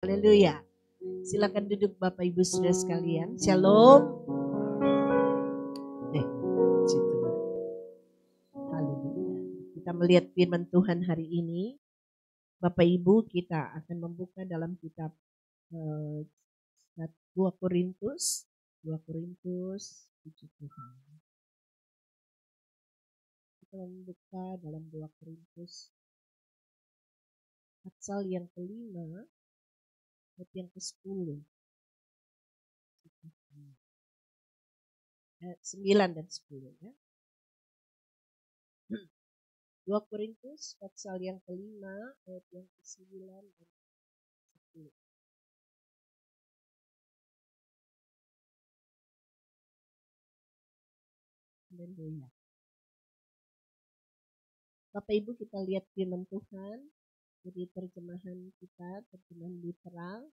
Haleluya. Silakan duduk Bapak Ibu Saudara sekalian. Shalom. Situ. Haleluya. Kita melihat firman Tuhan hari ini. Bapak Ibu, kita akan membuka dalam kitab 2 Korintus 7 Tuhan. Kita membuka dalam 2 Korintus pasal yang kelima ayat yang ke-10. 9 dan 10 ya. 2 Korintus pasal yang kelima ayat yang ke-9 dan 10. Haleluya. Bapak Ibu, kita lihat firman Tuhan dari terjemahan kita, terjemahan literal.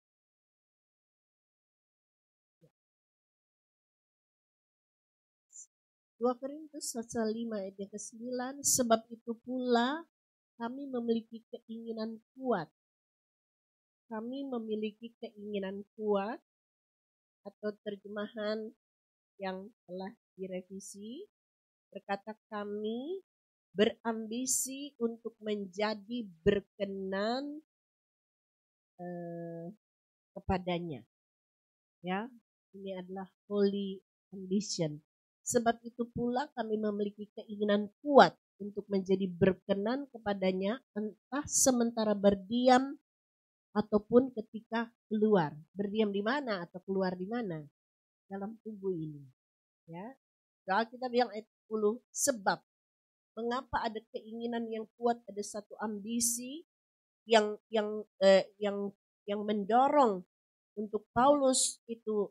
2 Korintus pasal 5 ayat yang ke-9, sebab itu pula kami memiliki keinginan kuat. Kami memiliki keinginan kuat, atau terjemahan yang telah direvisi berkata kami berambisi untuk menjadi berkenan kepadanya. Ya, ini adalah holy ambition. Sebab itu pula kami memiliki keinginan kuat untuk menjadi berkenan kepadanya, entah sementara berdiam ataupun ketika keluar. Berdiam di mana atau keluar di mana? Dalam tubuh ini. Ya. Kalau kita bilang ayat 10, sebab mengapa ada keinginan yang kuat, ada satu ambisi yang mendorong untuk Paulus itu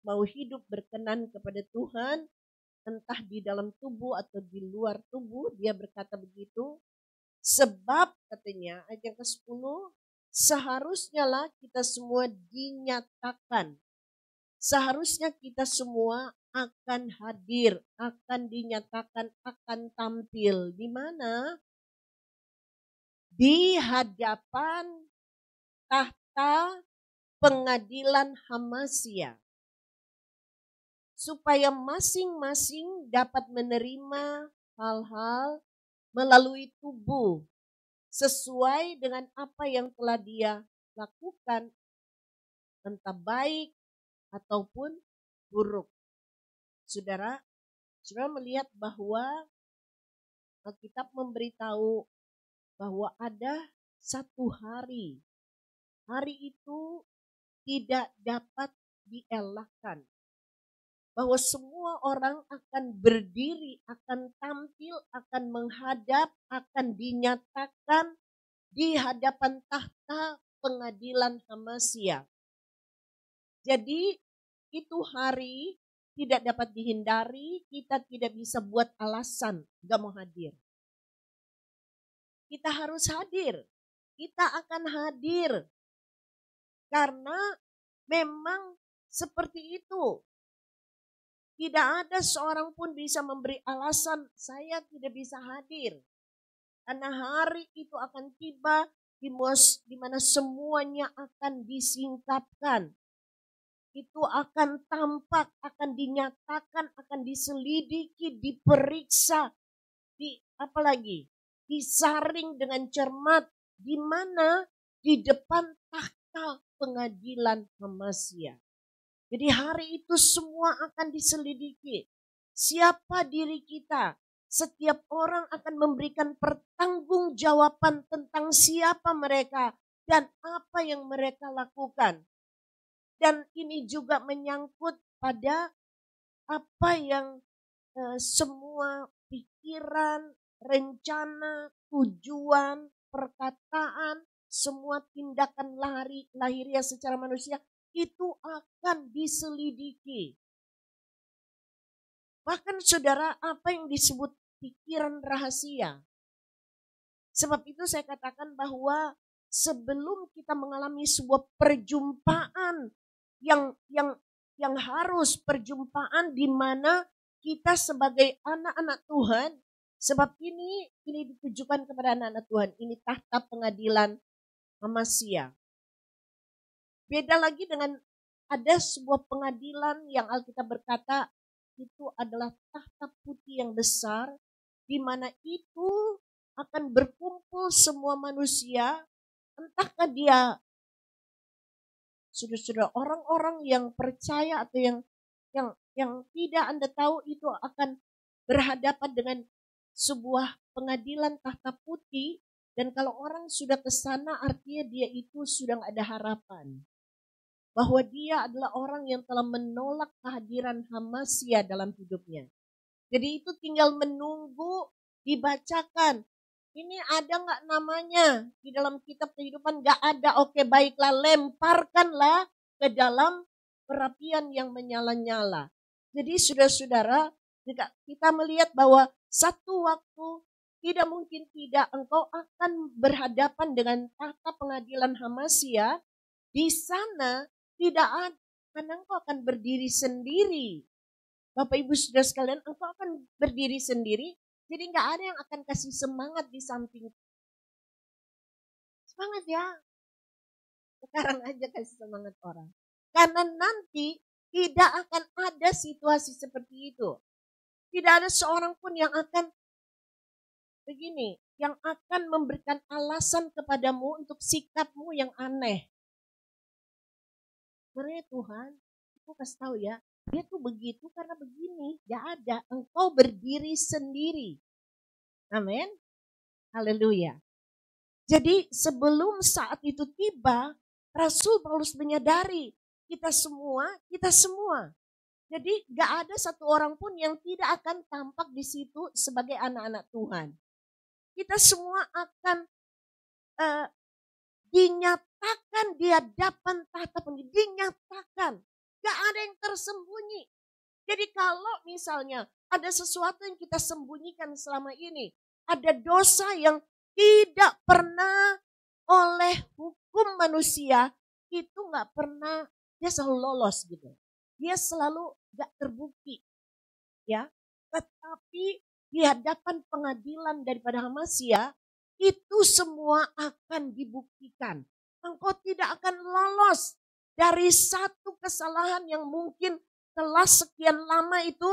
mau hidup berkenan kepada Tuhan, entah di dalam tubuh atau di luar tubuh. Dia berkata begitu, sebab katanya ayat yang ke-10, seharusnya lah kita semua dinyatakan. Seharusnya kita semua akan hadir, akan dinyatakan, akan tampil. Di mana? Di hadapan tahta pengadilan Hamasya. Supaya masing-masing dapat menerima hal-hal melalui tubuh sesuai dengan apa yang telah dia lakukan, entah baik ataupun buruk. Saudara melihat bahwa Alkitab memberitahu bahwa ada satu hari itu tidak dapat dielakkan. Bahwa semua orang akan berdiri, akan tampil, akan menghadap, akan dinyatakan di hadapan tahta pengadilan Hamasya. Jadi itu hari tidak dapat dihindari, kita tidak bisa buat alasan gak mau hadir. Kita harus hadir, kita akan hadir. Karena memang seperti itu. Tidak ada seorang pun bisa memberi alasan saya tidak bisa hadir. Karena hari itu akan tiba di mana semuanya akan disingkapkan. Itu akan tampak, akan dinyatakan, akan diselidiki, diperiksa, disaring dengan cermat, di mana di depan tahta pengadilan Hamasya. Jadi hari itu semua akan diselidiki. Siapa diri kita? Setiap orang akan memberikan pertanggungjawaban tentang siapa mereka dan apa yang mereka lakukan. Dan ini juga menyangkut pada apa yang semua pikiran, rencana, tujuan, perkataan, semua tindakan lahiriah secara manusia itu akan diselidiki. Bahkan saudara, apa yang disebut pikiran rahasia. Sebab itu saya katakan bahwa sebelum kita mengalami sebuah perjumpaan yang harus perjumpaan di mana kita sebagai anak-anak Tuhan, sebab ini ditujukan kepada anak-anak Tuhan, ini tahta pengadilan Hamasya. Beda lagi dengan ada sebuah pengadilan yang Alkitab berkata itu adalah tahta putih yang besar, di mana itu akan berkumpul semua manusia, entahkah dia sudah orang-orang yang percaya atau yang tidak, Anda tahu itu akan berhadapan dengan sebuah pengadilan tahta putih, dan kalau orang sudah ke sana artinya dia itu sudah nggak ada harapan. Bahwa dia adalah orang yang telah menolak kehadiran Hamasya dalam hidupnya. Jadi itu tinggal menunggu dibacakan. Ini ada nggak namanya di dalam kitab kehidupan? Nggak ada. Oke, baiklah, lemparkanlah ke dalam perapian yang menyala-nyala. Jadi saudara-saudara, jika kita melihat bahwa satu waktu tidak mungkin tidak engkau akan berhadapan dengan tahta pengadilan Hamasya. Di sana tidak ada, karena engkau akan berdiri sendiri. Bapak Ibu Saudara sekalian, engkau akan berdiri sendiri. Jadi nggak ada yang akan kasih semangat di samping. Semangat ya. Sekarang aja kasih semangat orang. Karena nanti tidak akan ada situasi seperti itu. Tidak ada seorang pun yang akan begini, yang akan memberikan alasan kepadamu untuk sikapmu yang aneh. Sebenarnya Tuhan, aku kasih tahu ya, dia tuh begitu karena begini. Gak ada, engkau berdiri sendiri. Amin. Haleluya. Jadi sebelum saat itu tiba, Rasul Paulus menyadari kita semua. Jadi gak ada satu orang pun yang tidak akan tampak di situ sebagai anak-anak Tuhan. Kita semua akan dinyatakan di hadapan tahta pengadilan. Dinyatakan. Gak ada yang tersembunyi. Jadi kalau misalnya ada sesuatu yang kita sembunyikan selama ini, ada dosa yang tidak pernah oleh hukum manusia, itu gak pernah, dia selalu lolos gitu. Dia selalu gak terbukti. Ya, tetapi di hadapan pengadilan daripada Hamasya, itu semua akan dibuktikan. Engkau tidak akan lolos dari satu kesalahan yang mungkin telah sekian lama itu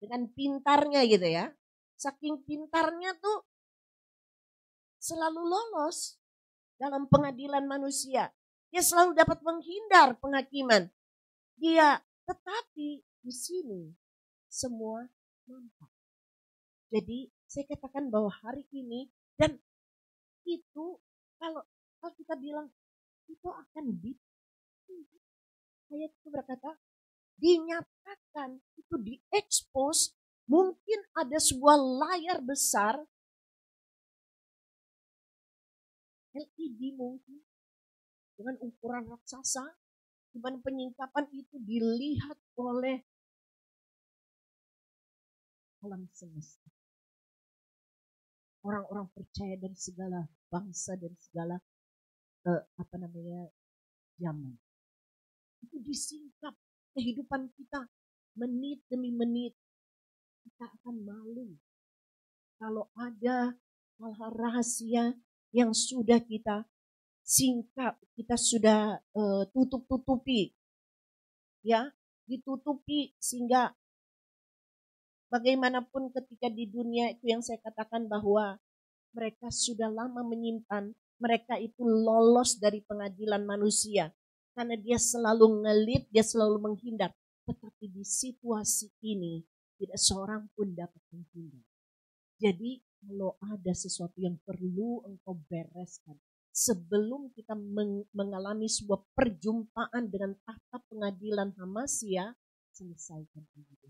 dengan pintarnya gitu ya. Saking pintarnya tuh selalu lolos dalam pengadilan manusia. Dia selalu dapat menghindar penghakiman. Tetapi di sini semua nampak. Jadi saya katakan bahwa hari ini, dan itu kalau kita bilang itu akan ayat itu berkata dinyatakan, itu diekspos. Mungkin ada sebuah layar besar LED mungkin dengan ukuran raksasa, di mana penyingkapan itu dilihat oleh alam semesta. Orang-orang percaya dari segala bangsa, dari segala zaman. Itu disingkap kehidupan kita menit demi menit. Kita akan malu kalau ada hal-hal rahasia yang sudah kita singkap, kita sudah tutup-tutupi. Ya, ditutupi sehingga bagaimanapun ketika di dunia itu yang saya katakan bahwa mereka sudah lama menyimpan, mereka itu lolos dari pengadilan manusia. Karena dia selalu ngelit, dia selalu menghindar. Tetapi di situasi ini tidak seorang pun dapat menghindar. Jadi kalau ada sesuatu yang perlu engkau bereskan, sebelum kita mengalami sebuah perjumpaan dengan tahta pengadilan Hamasya, selesaikan itu.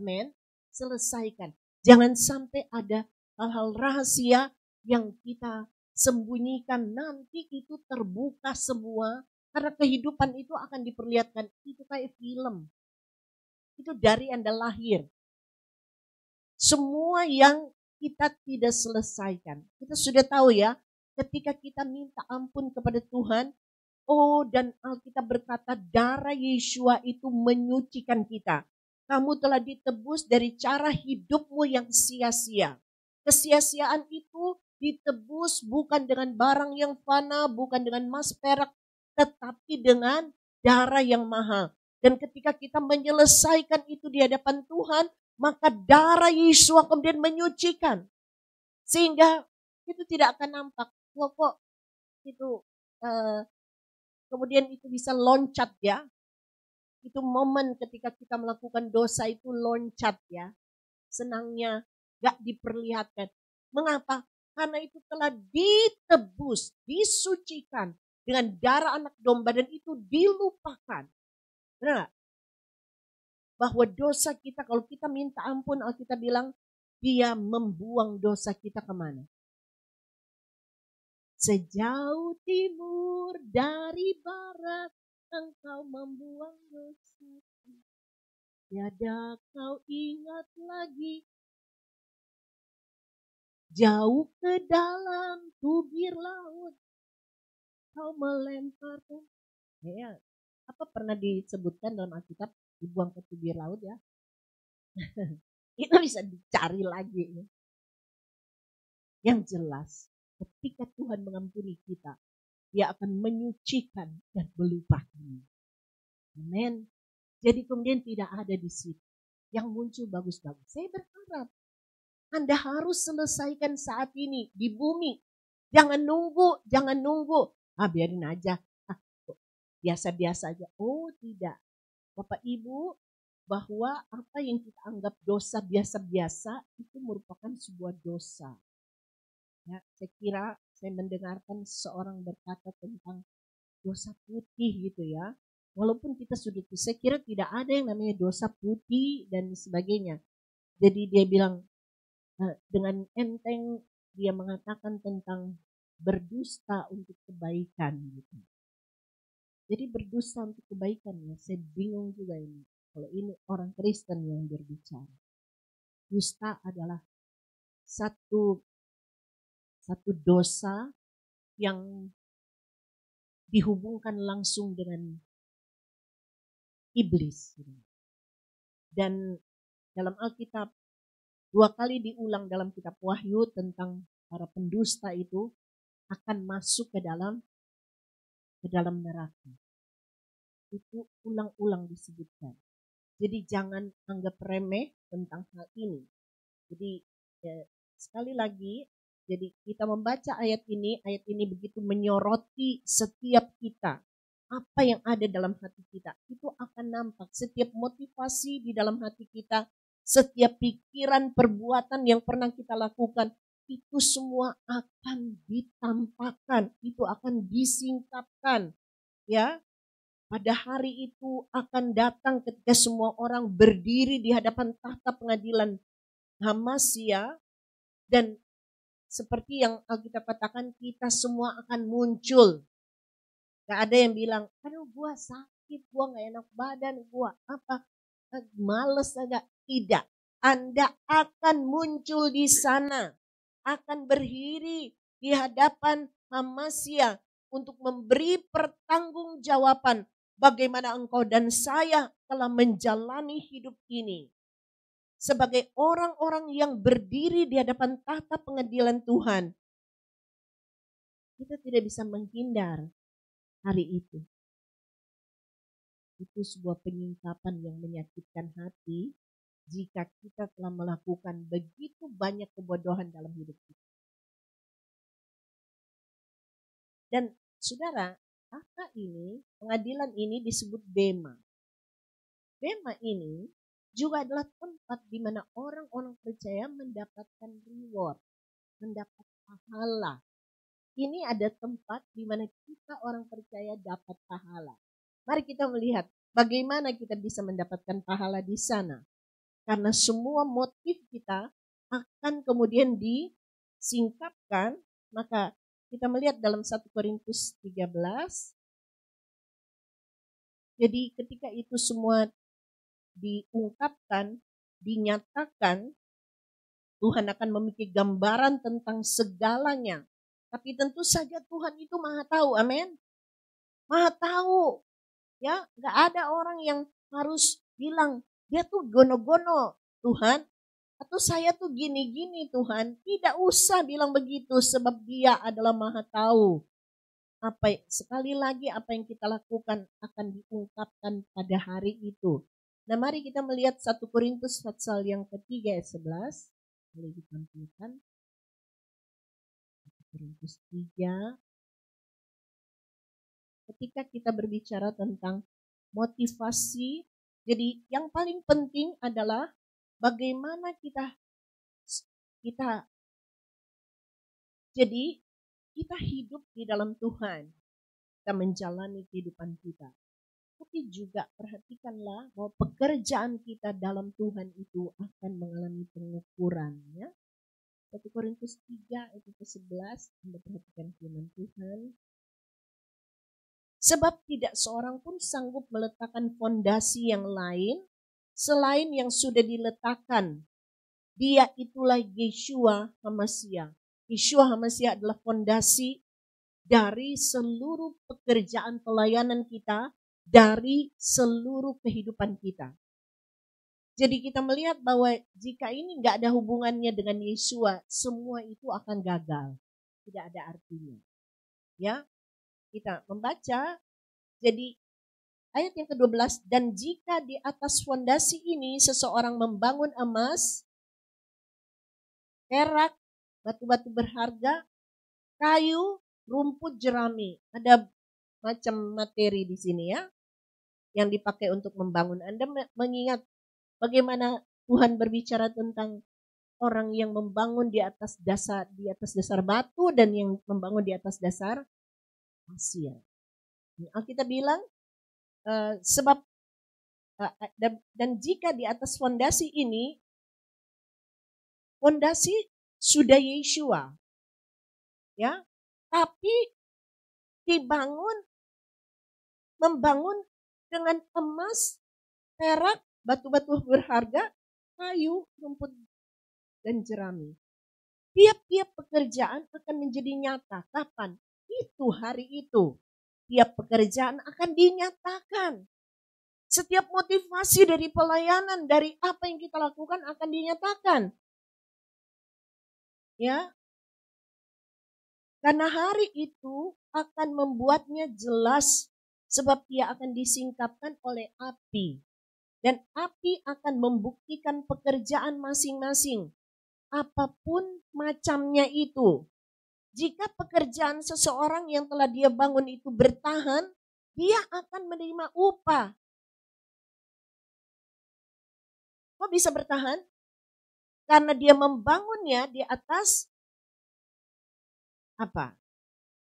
Amin. Selesaikan. Jangan sampai ada hal-hal rahasia yang kita sembunyikan, nanti itu terbuka semua. Karena kehidupan itu akan diperlihatkan. Itu kayak film. Itu dari Anda lahir. Semua yang kita tidak selesaikan. Kita sudah tahu ya, ketika kita minta ampun kepada Tuhan, dan Alkitab berkata darah Yeshua itu menyucikan kita. Kamu telah ditebus dari cara hidupmu yang sia-sia. Kesia-siaan itu ditebus bukan dengan barang yang fana, bukan dengan emas perak, tetapi dengan darah yang mahal. Dan ketika kita menyelesaikan itu di hadapan Tuhan, maka darah Yesus kemudian menyucikan. Sehingga itu tidak akan nampak. Wah kok itu kemudian itu bisa loncat ya. Itu momen ketika kita melakukan dosa itu loncat ya. Senangnya gak diperlihatkan. Mengapa? Karena itu telah ditebus, disucikan dengan darah anak domba dan itu dilupakan. Benar gak? Bahwa dosa kita, kalau kita minta ampun, Alkitab bilang, dia membuang dosa kita kemana? Sejauh timur dari barat, engkau membuang dosa. Tiada kau ingat lagi. Jauh ke dalam tubir laut, kau melemparkan. Ya, apa pernah disebutkan dalam Alkitab dibuang ke tubir laut ya? Itu bisa dicari lagi. Yang jelas, ketika Tuhan mengampuni kita, dia akan menyucikan dan melupakan. Amin. Jadi kemudian tidak ada di situ. Yang muncul bagus-bagus. Saya berharap Anda harus selesaikan saat ini di bumi. Jangan nunggu. Biarin aja. Biasa-biasa aja. Oh tidak. Bapak Ibu, bahwa apa yang kita anggap dosa biasa-biasa itu merupakan sebuah dosa. Ya, saya kira saya mendengarkan seorang berkata tentang dosa putih gitu ya. Walaupun kita sudah, saya kira tidak ada yang namanya dosa putih dan sebagainya. Jadi dia bilang dengan enteng dia mengatakan tentang berdusta untuk kebaikan gitu. Jadi berdusta untuk kebaikan ya, saya bingung juga ini. Kalau ini orang Kristen yang berbicara. Dusta adalah satu dosa yang dihubungkan langsung dengan iblis. Dan dalam Alkitab 2 kali diulang dalam kitab Wahyu tentang para pendusta itu akan masuk ke dalam neraka. Itu ulang-ulang disebutkan. Jadi jangan anggap remeh tentang hal ini. Jadi sekali lagi, jadi kita membaca ayat ini begitu menyoroti setiap kita. Apa yang ada dalam hati kita, itu akan nampak. Setiap motivasi di dalam hati kita, setiap pikiran, perbuatan yang pernah kita lakukan, itu semua akan ditampakkan, itu akan disingkapkan. Ya, pada hari itu akan datang ketika semua orang berdiri di hadapan tahta pengadilan Hamasya, dan seperti yang Alkitab katakan, kita semua akan muncul. Gak ada yang bilang, aduh gua sakit, gua gak enak badan, gua apa, males aja. Tidak, Anda akan muncul di sana, akan berdiri di hadapan Hamasya untuk memberi pertanggungjawaban bagaimana engkau dan saya telah menjalani hidup ini. Sebagai orang-orang yang berdiri di hadapan tahta pengadilan Tuhan, kita tidak bisa menghindar hari itu. Itu sebuah penyingkapan yang menyakitkan hati jika kita telah melakukan begitu banyak kebodohan dalam hidup kita. Dan saudara, tahta ini, pengadilan ini disebut Bema. Bema ini juga adalah tempat di mana orang-orang percaya mendapatkan reward, mendapat pahala. Ini ada tempat di mana kita orang percaya dapat pahala. Mari kita melihat bagaimana kita bisa mendapatkan pahala di sana. Karena semua motif kita akan kemudian disingkapkan, maka kita melihat dalam 1 Korintus 13. Jadi ketika itu semua diungkapkan, dinyatakan, Tuhan akan memiliki gambaran tentang segalanya. Tapi tentu saja Tuhan itu Maha tahu, amin. Maha tahu, ya, gak ada orang yang harus bilang dia tuh gono-gono. Tuhan, Atau saya tuh gini-gini Tuhan. Tidak usah bilang begitu sebab Dia adalah Maha Tahu. Sekali lagi apa yang kita lakukan akan diungkapkan pada hari itu. Nah mari kita melihat 1 Korintus pasal yang ketiga ayat 11. Boleh ditampilkan. 1 Korintus 3. Ketika kita berbicara tentang motivasi, jadi yang paling penting adalah bagaimana kita hidup di dalam Tuhan. Kita menjalani kehidupan kita. Tapi juga perhatikanlah bahwa pekerjaan kita dalam Tuhan itu akan mengalami pengukuran. Ya. 1 Korintus 3 ayat 11, Anda perhatikan firman Tuhan. Sebab tidak seorang pun sanggup meletakkan fondasi yang lain selain yang sudah diletakkan. Dia itulah Yeshua HaMasyiah. Yeshua HaMasyiah adalah fondasi dari seluruh pekerjaan pelayanan kita, dari seluruh kehidupan kita. Jadi kita melihat bahwa jika ini nggak ada hubungannya dengan Yeshua, semua itu akan gagal. Tidak ada artinya. Ya, kita membaca, jadi ayat yang ke-12, dan jika di atas fondasi ini seseorang membangun emas, perak, batu-batu berharga, kayu, rumput jerami. Ada macam materi di sini ya, yang dipakai untuk membangun. Anda mengingat bagaimana Tuhan berbicara tentang orang yang membangun di atas dasar batu dan yang membangun di atas dasar pasir. Alkitab bilang sebab dan jika di atas fondasi ini, fondasi sudah Yeshua, ya, tapi membangun dengan emas, perak, batu-batu berharga, kayu, rumput, dan jerami. Tiap-tiap pekerjaan akan menjadi nyata. Kapan? Itu hari itu. Tiap pekerjaan akan dinyatakan. Setiap motivasi dari pelayanan, dari apa yang kita lakukan akan dinyatakan. Ya. Karena hari itu akan membuatnya jelas sebab ia akan disingkapkan oleh api. Dan api akan membuktikan pekerjaan masing-masing. Apapun macamnya itu. Jika pekerjaan seseorang yang telah dia bangun itu bertahan, dia akan menerima upah. Kok bisa bertahan? Karena dia membangunnya di atas apa?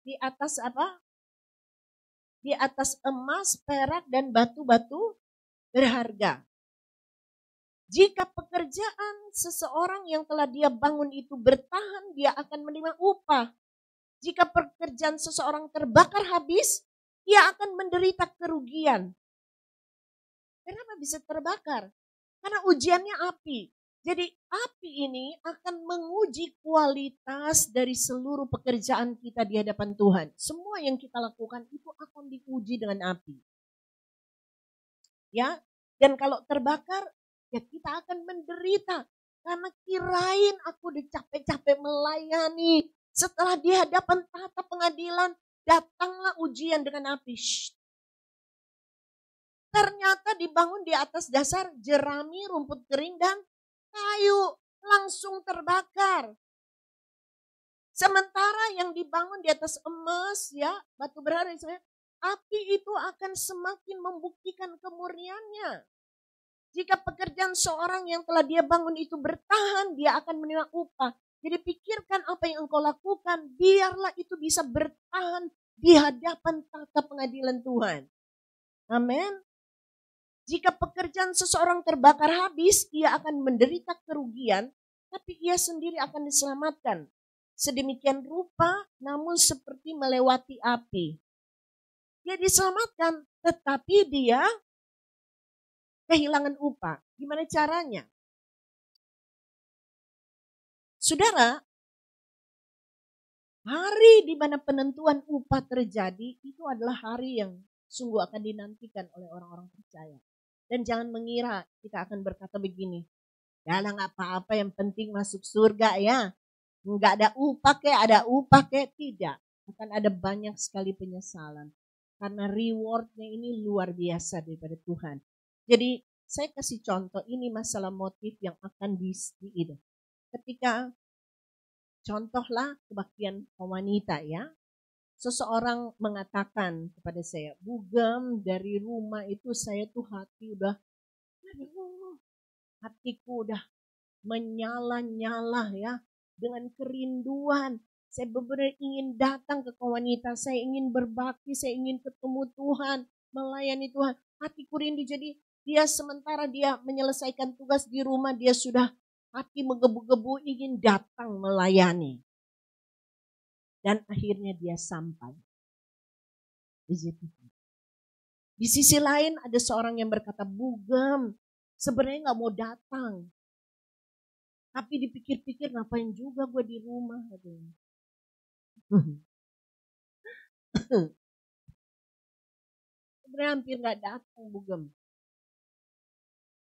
Di atas apa? Di atas emas, perak, dan batu-batu berharga. Jika pekerjaan seseorang yang telah dia bangun itu bertahan, dia akan menerima upah. Jika pekerjaan seseorang terbakar habis, ia akan menderita kerugian. Kenapa bisa terbakar? Karena ujiannya api. Jadi api ini akan menguji kualitas dari seluruh pekerjaan kita di hadapan Tuhan. Semua yang kita lakukan itu akan diuji dengan api. Ya, dan kalau terbakar, ya kita akan menderita. Karena kirain aku udah capek-capek melayani. Setelah di hadapan tahta pengadilan, datanglah ujian dengan api. Ternyata dibangun di atas dasar jerami, rumput kering, dan kayu. Langsung terbakar. Sementara yang dibangun di atas emas, ya batu berharga, api itu akan semakin membuktikan kemurniannya. Jika pekerjaan seorang yang telah dia bangun itu bertahan, dia akan menerima upah. Jadi pikirkan apa yang engkau lakukan, biarlah itu bisa bertahan di hadapan tahta pengadilan Tuhan. Amin. Jika pekerjaan seseorang terbakar habis, ia akan menderita kerugian, tapi ia sendiri akan diselamatkan. Sedemikian rupa, namun seperti melewati api. Dia diselamatkan, tetapi dia kehilangan upah. Gimana caranya? Saudara, hari di mana penentuan upah terjadi itu adalah hari yang sungguh akan dinantikan oleh orang-orang percaya. Dan jangan mengira kita akan berkata begini, Dalam apa-apa yang penting masuk surga ya. Enggak ada upah kayak, ada upah kayak, tidak. Akan ada banyak sekali penyesalan. Karena rewardnya ini luar biasa daripada Tuhan. Jadi saya kasih contoh, ini masalah motif yang akan ini. Ketika contohlah kebaktian wanita ya. Seseorang mengatakan kepada saya, Bugem, dari rumah itu saya tuh hatiku udah menyala-nyala ya, dengan kerinduan. Saya benar-benar ingin datang ke wanita, saya ingin berbakti, saya ingin ketemu Tuhan, melayani Tuhan. Hatiku rindu, jadi dia sementara dia menyelesaikan tugas di rumah, dia sudah hati menggebu-gebu ingin datang melayani. Dan akhirnya dia sampai. Di sisi lain ada seorang yang berkata, Bugem, sebenarnya gak mau datang. Tapi dipikir-pikir ngapain juga gue di rumah. Sebenarnya hampir gak datang Bugem.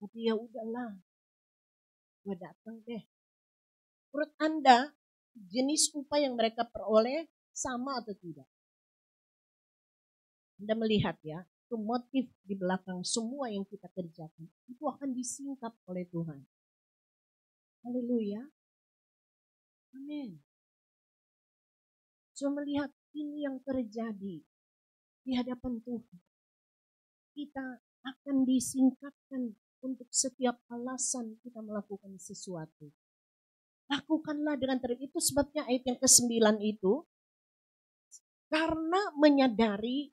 Tapi ya udahlah, gue datang deh. Menurut Anda, jenis upah yang mereka peroleh sama atau tidak? Anda melihat ya, itu motif di belakang semua yang kita kerjakan. Itu akan disingkap oleh Tuhan. Haleluya. Amin. So melihat ini yang terjadi di hadapan Tuhan. Kita akan disingkapkan untuk setiap alasan kita melakukan sesuatu. Lakukanlah dengan itu sebabnya ayat yang ke-9 itu. Karena menyadari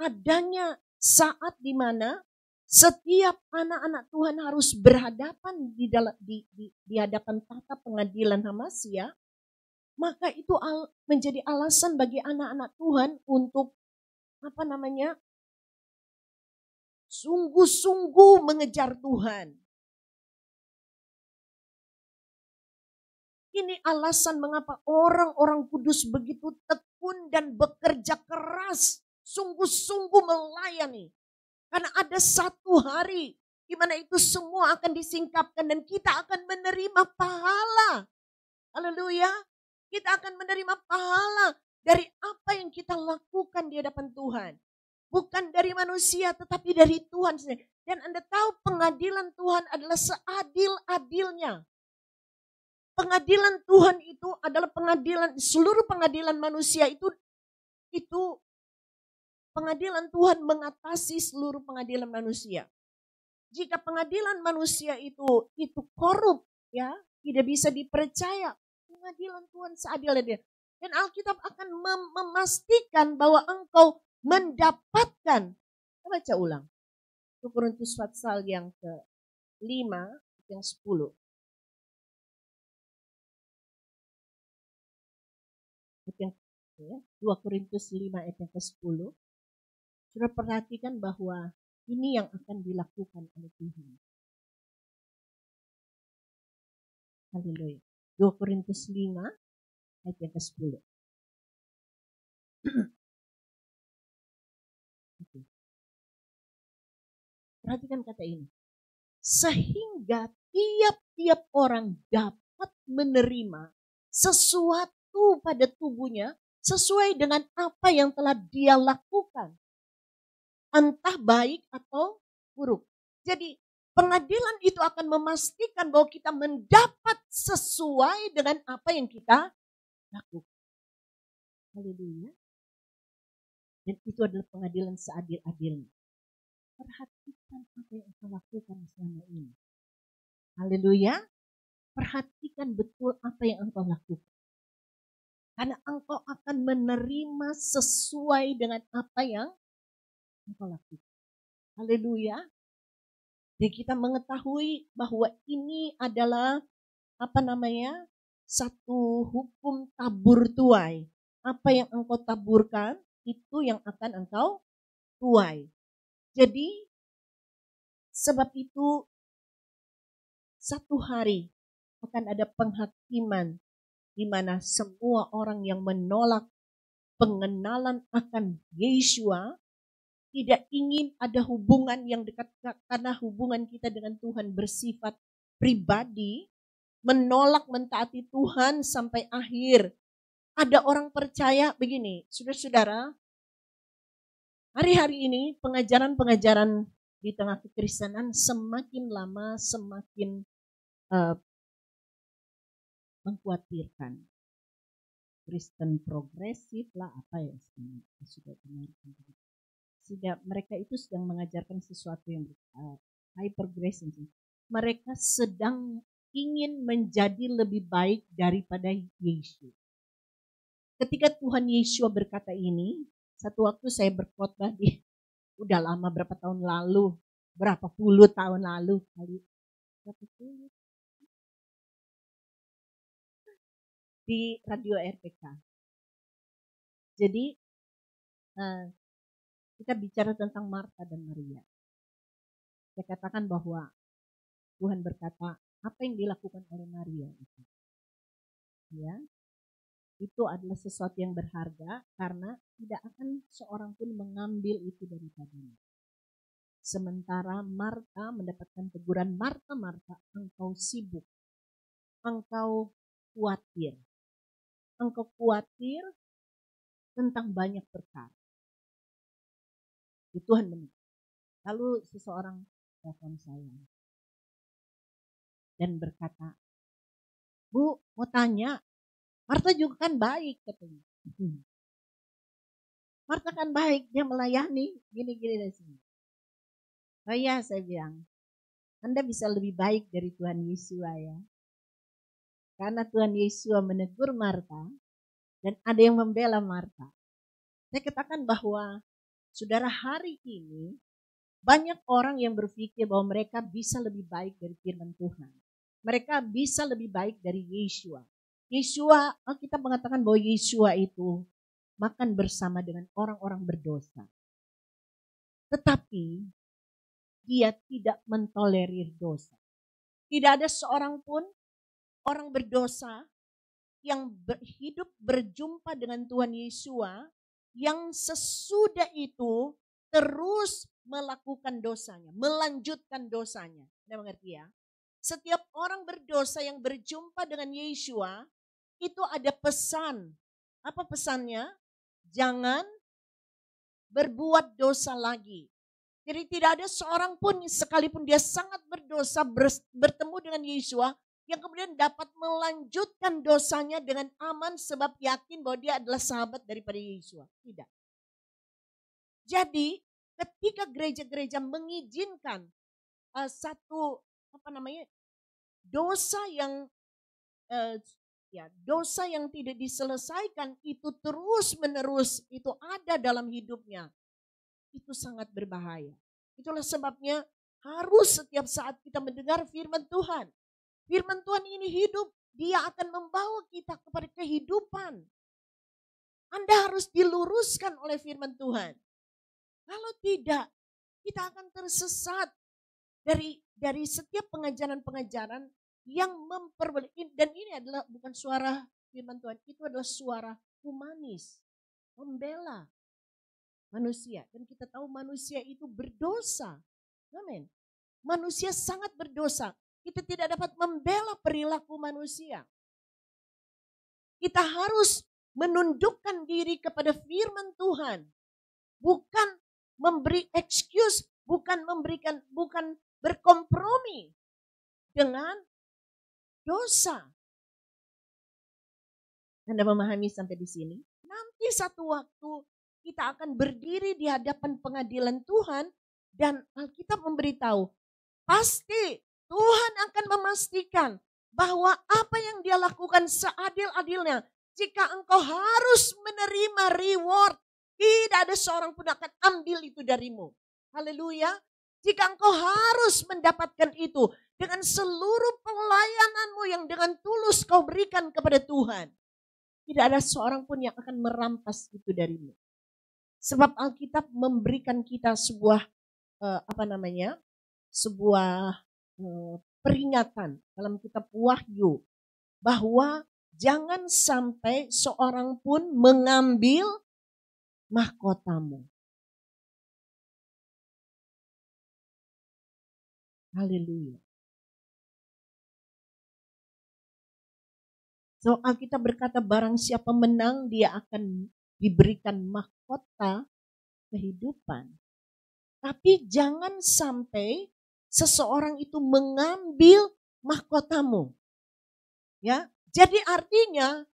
adanya saat di mana setiap anak-anak Tuhan harus berhadapan di hadapan tata pengadilan Hamasya, maka itu menjadi alasan bagi anak-anak Tuhan untuk sungguh-sungguh mengejar Tuhan. Ini alasan mengapa orang-orang kudus begitu tekun dan bekerja keras, sungguh-sungguh melayani. Karena ada satu hari di mana itu semua akan disingkapkan dan kita akan menerima pahala. Haleluya. Kita akan menerima pahala dari apa yang kita lakukan di hadapan Tuhan. Bukan dari manusia tetapi dari Tuhan sendiri. Dan Anda tahu pengadilan Tuhan adalah seadil-adilnya. Pengadilan Tuhan itu adalah pengadilan, seluruh pengadilan manusia itu pengadilan Tuhan mengatasi seluruh pengadilan manusia. Jika pengadilan manusia itu korup, ya, tidak bisa dipercaya, pengadilan Tuhan seadil-adilnya. Dan Alkitab akan memastikan bahwa engkau mendapatkan. Kita baca ulang. 1 Korintus pasal yang ke-5, yang 10. 2 Korintus 5 ayat yang ke-10. Sudah perhatikan bahwa ini yang akan dilakukan oleh Tuhan. Haleluya. 2 Korintus 5 ayat yang ke-10. Perhatikan kata ini. Sehingga tiap-tiap orang dapat menerima sesuatu pada tubuhnya sesuai dengan apa yang telah dia lakukan. Entah baik atau buruk. Jadi pengadilan itu akan memastikan bahwa kita mendapat sesuai dengan apa yang kita lakukan. Haleluya. Dan itu adalah pengadilan seadil-adilnya. Perhatikan apa yang engkau lakukan selama ini. Haleluya. Perhatikan betul apa yang engkau lakukan. Karena engkau akan menerima sesuai dengan apa yang engkau lakukan. Haleluya. Dan kita mengetahui bahwa ini adalah satu hukum tabur tuai. Apa yang engkau taburkan itu yang akan engkau tuai. Jadi sebab itu satu hari akan ada penghakiman di mana semua orang yang menolak pengenalan akan Yeshua tidak ingin ada hubungan yang dekat, karena hubungan kita dengan Tuhan bersifat pribadi menolak mentaati Tuhan sampai akhir. Ada orang percaya begini, saudara-saudara, hari-hari ini pengajaran-pengajaran di tengah kekristenan semakin lama semakin mengkhawatirkan. Kristen progresif lah apa ya sudah dengarkan. Sehingga mereka itu sedang mengajarkan sesuatu yang hypergrace. Mereka sedang ingin menjadi lebih baik daripada Yesus. Ketika Tuhan Yesus berkata ini, satu waktu saya berkhotbah udah lama berapa tahun lalu, berapa puluh tahun lalu kali, di radio RPK. Jadi kita bicara tentang Marta dan Maria. Saya katakan bahwa Tuhan berkata, apa yang dilakukan oleh Maria itu, ya, itu adalah sesuatu yang berharga karena tidak akan seorang pun mengambil itu daripadanya. Sementara Marta mendapatkan teguran, Marta, engkau sibuk, engkau khawatir tentang banyak perkara. Tuhan benar. Lalu seseorang telepon saya dan berkata, Bu, mau tanya, Marta juga kan baik katanya. Marta kan baik, dia melayani, gini-gini dan sini. Oh iya, saya bilang, Anda bisa lebih baik dari Tuhan Yesus ya. Karena Tuhan Yesus menegur Marta dan ada yang membela Marta. Saya katakan bahwa saudara, hari ini banyak orang yang berpikir bahwa mereka bisa lebih baik dari firman Tuhan. Mereka bisa lebih baik dari Yeshua. Yeshua, kita mengatakan bahwa Yeshua itu makan bersama dengan orang-orang berdosa. Tetapi dia tidak mentolerir dosa. Tidak ada seorang pun orang berdosa yang hidup berjumpa dengan Tuhan Yeshua yang sesudah itu terus melakukan dosanya, melanjutkan dosanya. Anda mengerti ya? Setiap orang berdosa yang berjumpa dengan Yeshua itu ada pesan. Apa pesannya? Jangan berbuat dosa lagi. Jadi tidak ada seorang pun sekalipun dia sangat berdosa bertemu dengan Yeshua yang kemudian dapat melanjutkan dosanya dengan aman sebab yakin bahwa dia adalah sahabat daripada Yeshua. Tidak. Jadi ketika gereja-gereja mengizinkan satu dosa yang tidak diselesaikan itu terus menerus itu ada dalam hidupnya, itu sangat berbahaya. Itulah sebabnya harus setiap saat kita mendengar firman Tuhan. Firman Tuhan ini hidup, dia akan membawa kita kepada kehidupan. Anda harus diluruskan oleh firman Tuhan. Kalau tidak, kita akan tersesat dari setiap pengajaran-pengajaran yang dan ini adalah bukan suara firman Tuhan, itu adalah suara humanis, membela manusia. Dan kita tahu manusia itu berdosa. Amin. Manusia sangat berdosa. Kita tidak dapat membela perilaku manusia. Kita harus menundukkan diri kepada firman Tuhan. Bukan memberi excuse, bukan berkompromi dengan dosa. Anda memahami sampai di sini? Nanti satu waktu kita akan berdiri di hadapan pengadilan Tuhan dan Alkitab memberitahu, pasti Tuhan akan memastikan bahwa apa yang dia lakukan seadil-adilnya. Jika engkau harus menerima reward, tidak ada seorang pun akan ambil itu darimu. Haleluya. Jika engkau harus mendapatkan itu dengan seluruh pelayananmu yang dengan tulus kau berikan kepada Tuhan, tidak ada seorang pun yang akan merampas itu darimu. Sebab Alkitab memberikan kita sebuah peringatan dalam kitab Wahyu bahwa jangan sampai seorang pun mengambil mahkotamu. Haleluya. So Alkitab berkata barang siapa menang dia akan diberikan mahkota kehidupan. Tapi jangan sampai seseorang itu mengambil mahkotamu. Ya, jadi artinya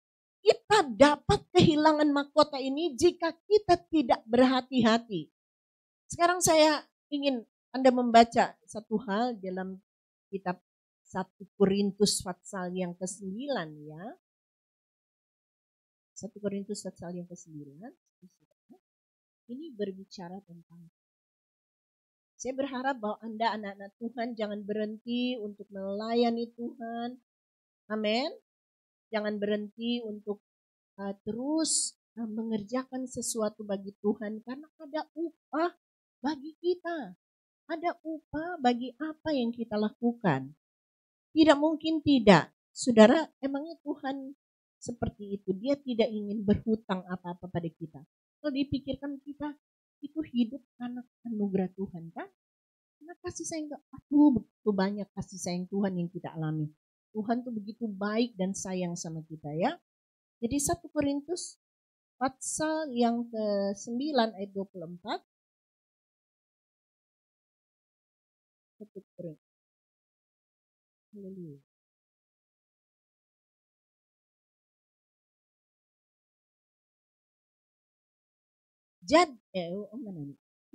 kita dapat kehilangan mahkota ini jika kita tidak berhati-hati. Sekarang saya ingin Anda membaca satu hal dalam kitab 1 Korintus pasal yang ke-9 ya. 1 Korintus pasal yang ke-9. Ini berbicara tentang, saya berharap bahwa Anda anak-anak Tuhan jangan berhenti untuk melayani Tuhan. Amin. Jangan berhenti untuk terus mengerjakan sesuatu bagi Tuhan karena ada upah bagi kita. Ada upah bagi apa yang kita lakukan. Tidak mungkin tidak. Saudara, emangnya Tuhan seperti itu. Dia tidak ingin berhutang apa-apa pada kita. Kalau dipikirkan kita itu hidup karena anugerah Tuhan kan. Karena kasih sayang, begitu banyak kasih sayang Tuhan yang kita alami. Tuhan tuh begitu baik dan sayang sama kita ya. Jadi 1 Korintus pasal yang ke-9 ayat 24. 1 Korintus. Haleluya.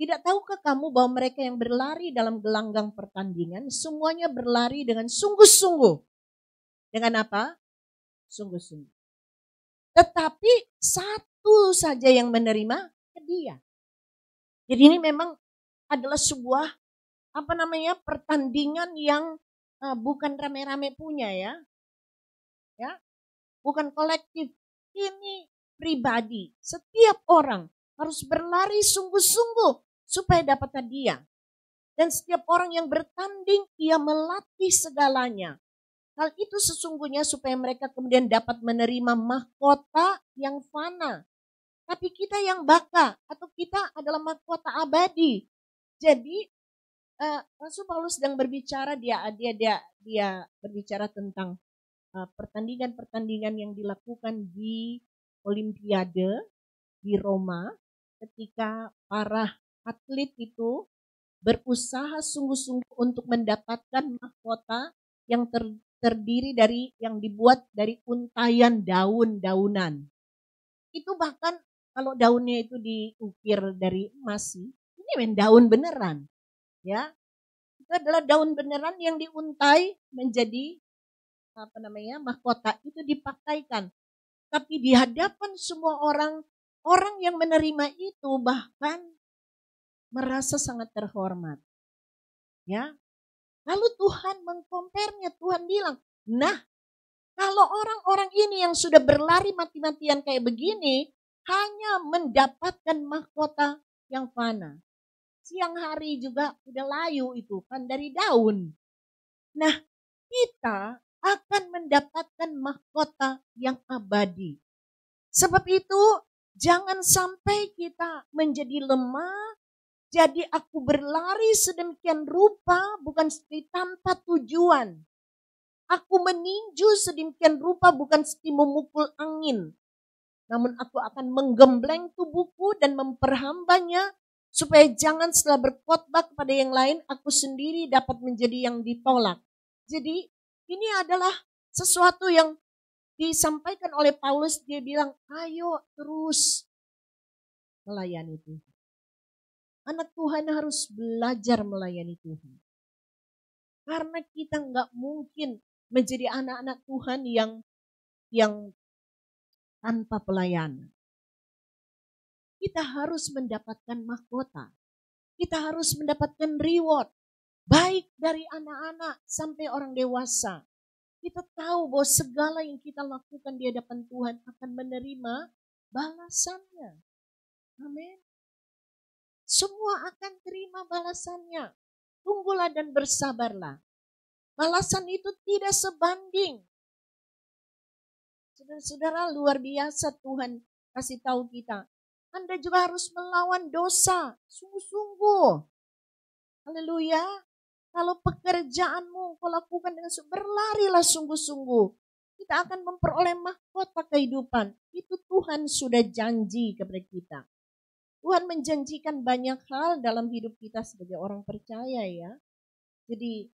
Tidak tahukah kamu bahwa mereka yang berlari dalam gelanggang pertandingan semuanya berlari dengan sungguh-sungguh. Dengan apa? Sungguh-sungguh. Tetapi satu saja yang menerima hadiah. Jadi ini memang adalah sebuah pertandingan yang bukan rame-rame punya ya. Ya. Bukan kolektif. Ini pribadi. Setiap orang harus berlari sungguh-sungguh supaya dapat hadiah. Dan setiap orang yang bertanding, ia melatih segalanya. Hal itu sesungguhnya supaya mereka kemudian dapat menerima mahkota yang fana. Tapi kita yang baka, atau kita adalah mahkota abadi. Jadi Rasul Paulus sedang berbicara, dia berbicara tentang pertandingan-pertandingan yang dilakukan di Olimpiade di Roma, ketika para atlet itu berusaha sungguh-sungguh untuk mendapatkan mahkota yang terdiri dari, yang dibuat dari untayan daun-daunan. Itu bahkan kalau daunnya itu diukir dari emas, ini daun beneran, ya. Itu adalah daun beneran yang diuntai menjadi mahkota, itu dipakaikan. Tapi di hadapan semua orang yang menerima itu bahkan merasa sangat terhormat. Ya. Lalu Tuhan mengkompernya, Tuhan bilang, nah kalau orang-orang ini yang sudah berlari mati-matian kayak begini, hanya mendapatkan mahkota yang fana. Siang hari juga udah layu itu kan dari daun. Nah, kita akan mendapatkan mahkota yang abadi. Sebab itu, jangan sampai kita menjadi lemah. Jadi aku berlari sedemikian rupa bukan seperti tanpa tujuan. Aku meninju sedemikian rupa bukan seperti memukul angin. Namun aku akan menggembleng tubuhku dan memperhambanya supaya jangan setelah berkhotbah kepada yang lain aku sendiri dapat menjadi yang ditolak. Jadi ini adalah sesuatu yang disampaikan oleh Paulus. Dia bilang, ayo terus melayani Tuhan. Anak Tuhan harus belajar melayani Tuhan. Karena kita nggak mungkin menjadi anak-anak Tuhan yang tanpa pelayanan. Kita harus mendapatkan mahkota. Kita harus mendapatkan reward. Baik dari anak-anak sampai orang dewasa. Kita tahu bahwa segala yang kita lakukan di hadapan Tuhan akan menerima balasannya. Amin. Semua akan terima balasannya. Tunggulah dan bersabarlah. Balasan itu tidak sebanding. Saudara-saudara, luar biasa Tuhan kasih tahu kita. Anda juga harus melawan dosa. Sungguh-sungguh. Haleluya. Kalau pekerjaanmu kau lakukan dengan berlarilah sungguh-sungguh. kita akan memperoleh mahkota kehidupan. Itu Tuhan sudah janji kepada kita. Tuhan menjanjikan banyak hal dalam hidup kita sebagai orang percaya ya. Jadi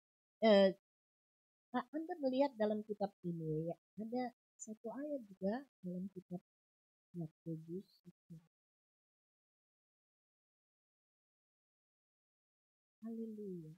Anda melihat dalam kitab ini ya, ada satu ayat juga dalam kitab Yakobus. Haleluya.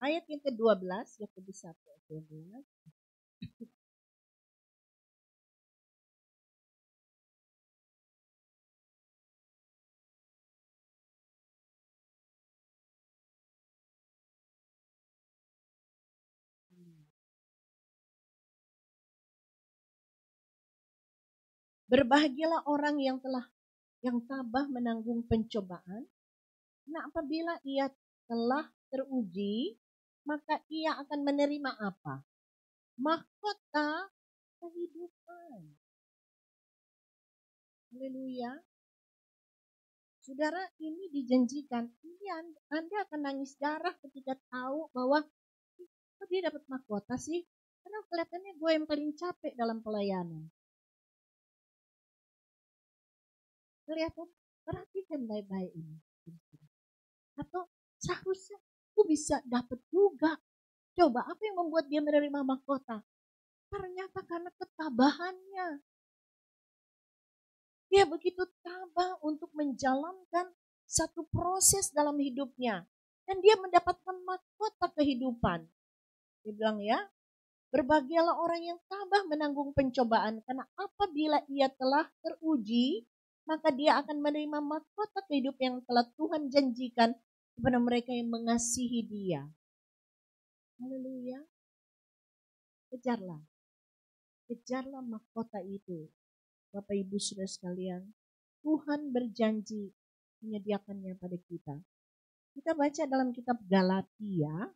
Ayat yang ke-12, Yakobus 1 ayat 12. Berbahagialah orang yang tabah menanggung pencobaan. Nah, apabila ia telah teruji, maka ia akan menerima apa? Mahkota kehidupan. Haleluya. Saudara, ini dijanjikan. Ini Anda akan nangis darah ketika tahu bahwa kok dia dapat mahkota sih? Karena kelihatannya gue yang paling capek dalam pelayanan. Kelihatan, perhatikan baik-baik ini. Atau seharusnya aku bisa dapat juga. Coba apa yang membuat dia menerima mahkota? Ternyata karena ketabahannya. Dia begitu tabah untuk menjalankan satu proses dalam hidupnya. Dan dia mendapatkan mahkota kehidupan. Dia bilang ya, berbahagialah orang yang tabah menanggung pencobaan. Karena apabila ia telah teruji, maka dia akan menerima mahkota kehidupan yang telah Tuhan janjikan kepada mereka yang mengasihi dia. Haleluya. Kejarlah mahkota itu. Bapak Ibu Saudara sekalian, Tuhan berjanji menyediakannya pada kita. Kita baca dalam kitab Galatia.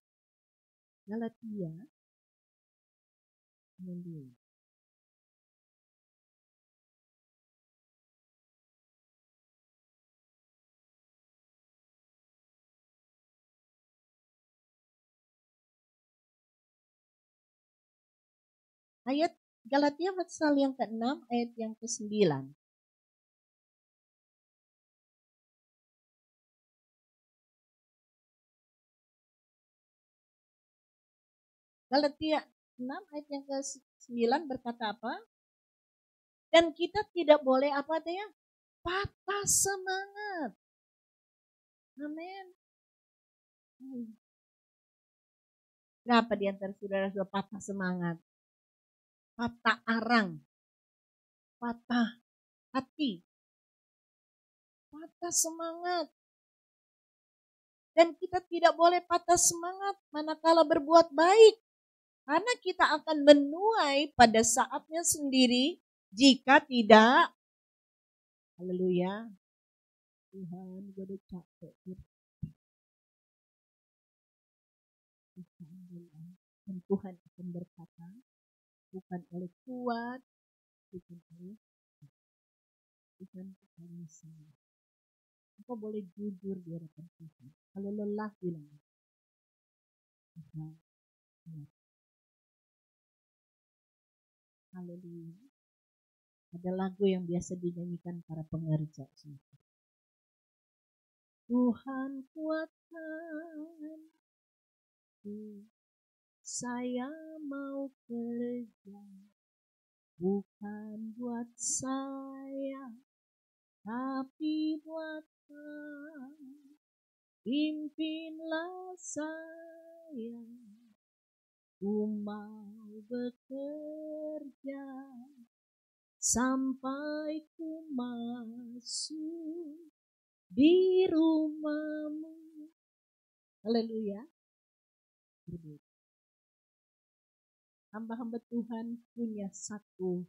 Ayat Galatia pasal yang ke-6 ayat yang ke-9. Galatia 6 ayat yang ke-9 berkata apa? Dan kita tidak boleh apa ya? Patah semangat. Amin. Berapa di antara saudara sudah patah semangat? Patah arang. Patah hati. Patah semangat. Dan kita tidak boleh patah semangat manakala berbuat baik. Karena kita akan menuai pada saatnya sendiri jika tidak. Haleluya. Tuhan, gue udah capek. Dan Tuhan akan berkata, bukan oleh kuat, bukan oleh Tuhan kami sayang. Engkau boleh jujur di hadapan Tuhan. Kalau lelah bilang, haleluya. Ada lagu yang biasa dinyanyikan para pengerja. Tuhan kuatkan, saya mau kerja, bukan buat saya, tapi buat Tuhan. Pimpinlah saya, ku mau bekerja sampai ku masuk di rumahmu. Haleluya. Hamba-hamba Tuhan punya satu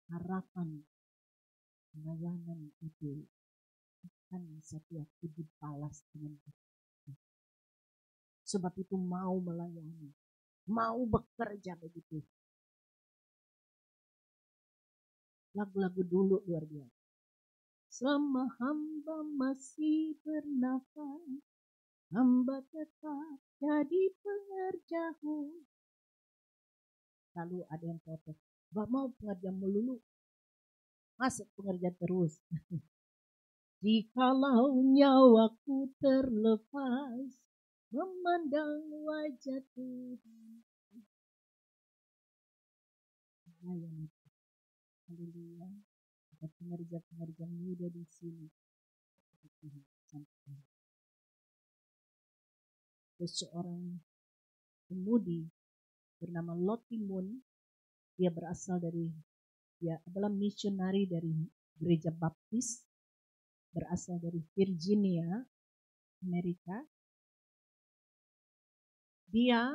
harapan pelayanan itu akan satu waktu dibalas dengan berkat. Sebab itu mau melayani, mau bekerja begitu. Lagu-lagu dulu luar biasa. Selama hamba masih bernafas, hamba tetap jadi pengerjamu. Lalu ada yang protes, "Gak mau pengerja melulu, masa pengerja terus?" Jikalau nyawaku terlepas, memandang wajah Tuhan. Haleluya. Ada pengerja-pengerja muda di sini. Ada seorang pemudi bernama Lottie Moon. Dia adalah misionari dari gereja baptis, berasal dari Virginia, Amerika. Dia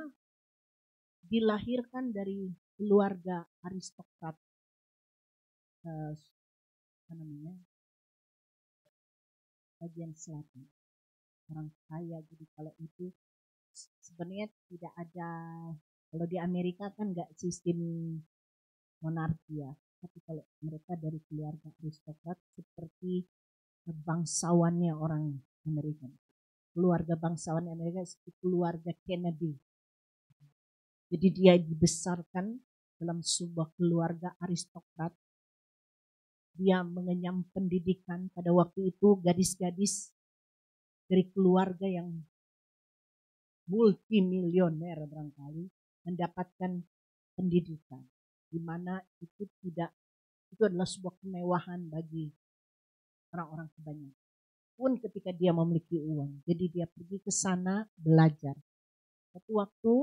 dilahirkan dari keluarga aristokrat, bagian selatan, orang kaya. Jadi kalau itu sebenarnya tidak ada, kalau di Amerika kan nggak sistem monarki ya, tapi kalau mereka dari keluarga aristokrat seperti bangsawannya orang Amerika. Keluarga bangsawan Amerika seperti keluarga Kennedy. Jadi dia dibesarkan dalam sebuah keluarga aristokrat. Dia mengenyam pendidikan. Pada waktu itu gadis-gadis dari keluarga yang multimilioner barangkali mendapatkan pendidikan, di mana itu adalah sebuah kemewahan bagi orang-orang kebanyakan. Pun ketika dia memiliki uang, jadi dia pergi ke sana belajar. Satu waktu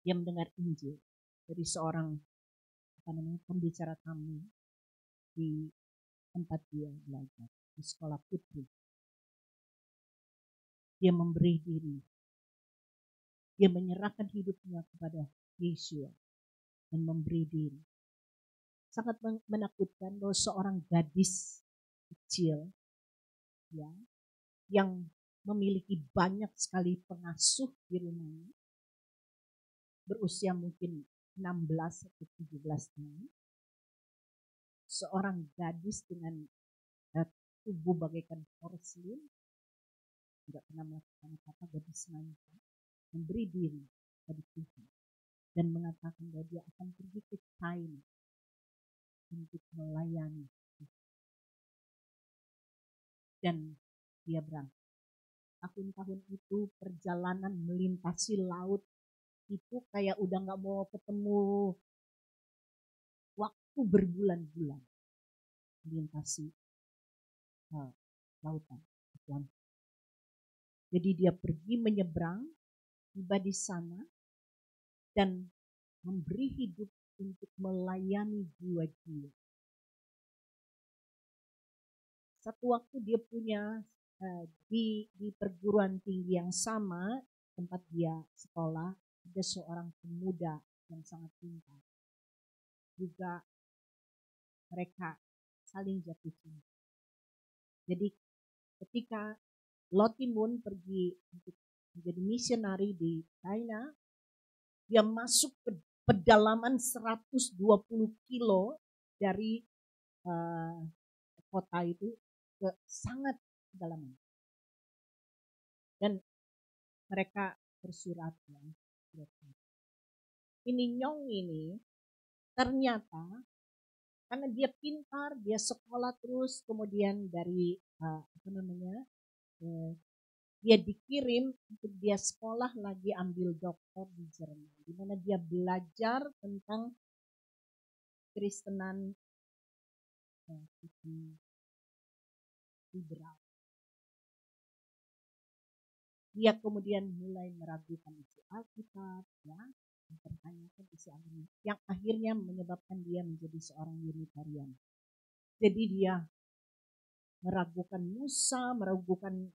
dia mendengar Injil dari seorang pembicara tamu di tempat dia belajar di sekolah putri. Dia memberi diri, dia menyerahkan hidupnya kepada Yesus dan memberi diri. Sangat menakutkan bahwa seorang gadis kecil ya, yang memiliki banyak sekali pengasuh di rumahnya, berusia mungkin 16 atau 17 tahun, seorang gadis dengan tubuh bagaikan porselin, tidak pernah melakukan apa-apa, gadis manja, memberi diri pada Tuhan dan mengatakan bahwa dia akan pergi ke China untuk melayani. Dan dia berangkat. Tahun-tahun itu perjalanan melintasi laut itu kayak udah gak mau ketemu, waktu berbulan-bulan melintasi lautan. Jadi dia pergi menyeberang, tiba di sana dan memberi hidup untuk melayani jiwa-jiwa. Satu waktu dia punya di perguruan tinggi yang sama tempat dia sekolah, ada seorang pemuda yang sangat pintar. Juga mereka saling jatuh cinta. Jadi ketika Lottie Moon pergi untuk menjadi misionari di China, dia masuk ke pedalaman 120 kilo dari kota itu ke sangat pedalaman. Dan mereka bersurat ya. Ini Nyong ini ternyata karena dia pintar, dia sekolah terus, kemudian dari dia dikirim untuk dia sekolah lagi ambil doktor di Jerman, di mana dia belajar tentang Kristenan liberal. Dia kemudian mulai meragukan isi Alkitab, ya, mempertanyakan isi Alkitab, yang akhirnya menyebabkan dia menjadi seorang Unitarian. Jadi dia meragukan Musa, meragukan